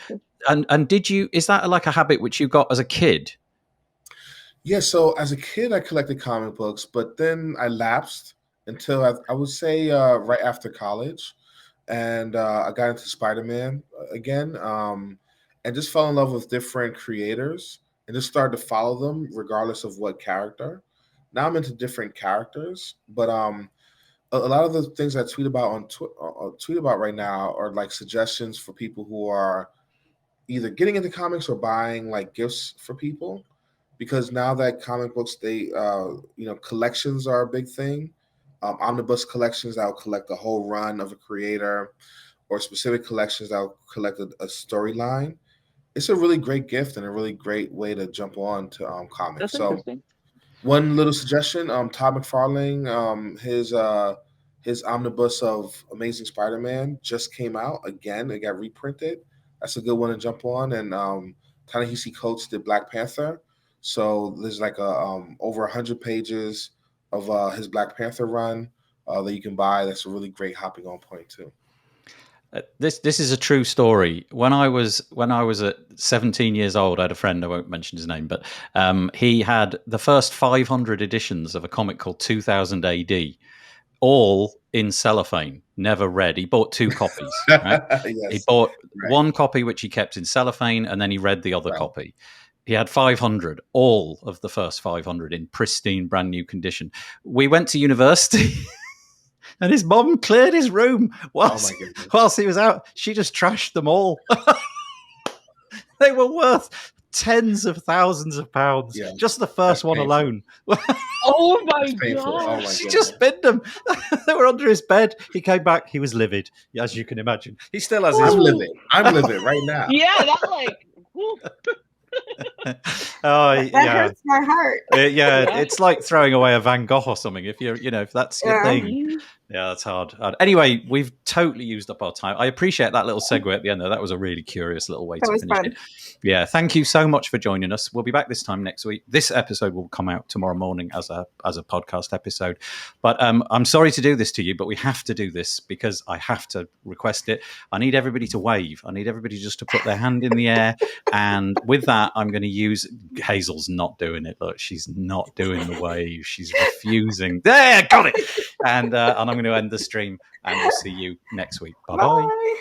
is that like a habit which you got as a kid? Yeah, so as a kid, I collected comic books, but then I lapsed until I would say right after college. And I got into Spider-Man again, and just fell in love with different creators and just started to follow them regardless of what character. Now I'm into different characters, but a lot of the things I tweet about tweet about right now are like suggestions for people who are either getting into comics or buying like gifts for people, because now that comic books, collections are a big thing. Omnibus collections that will collect a whole run of a creator, or specific collections that will collect a storyline. It's a really great gift and a really great way to jump on to comics. That's interesting. One little suggestion: Todd McFarlane, his omnibus of Amazing Spider-Man just came out again. It got reprinted. That's a good one to jump on. And Ta-Nehisi Coates did Black Panther, so there's like over 100 pages of his Black Panther run that you can buy. That's a really great hopping on point too. This is a true story. When I was at 17 years old, I had a friend, I won't mention his name, but he had the first 500 editions of a comic called 2000 AD, all in cellophane, never read. He bought 2 copies. Right? Yes. He bought one copy, which he kept in cellophane, and then he read the other copy. He had 500, all of the first 500 in pristine, brand new condition. We went to university. And his mom cleared his room whilst he was out. She just trashed them all. They were worth tens of thousands of pounds. Yeah, just the first one alone. Oh my God. She just binned them. They were under his bed. He came back. He was livid, as you can imagine. He still has his... I'm livid right now. Yeah, that like... that hurts my heart. It's like throwing away a Van Gogh or something. If if that's your thing, that's hard. Anyway, we've totally used up our time. I appreciate that little segue at the end there. That was a really curious little way to finish it. Yeah, thank you so much for joining us. We'll be back this time next week. This episode will come out tomorrow morning as a podcast episode. But I'm sorry to do this to you, but we have to do this because I have to request it. I need everybody to wave. I need everybody just to put their hand in the air. And with that, I'm going to use... Hazel's not doing it. Look, she's not doing the wave. She's refusing. There, got it. And I'm going to end the stream, and we'll see you next week. Bye-bye. Bye.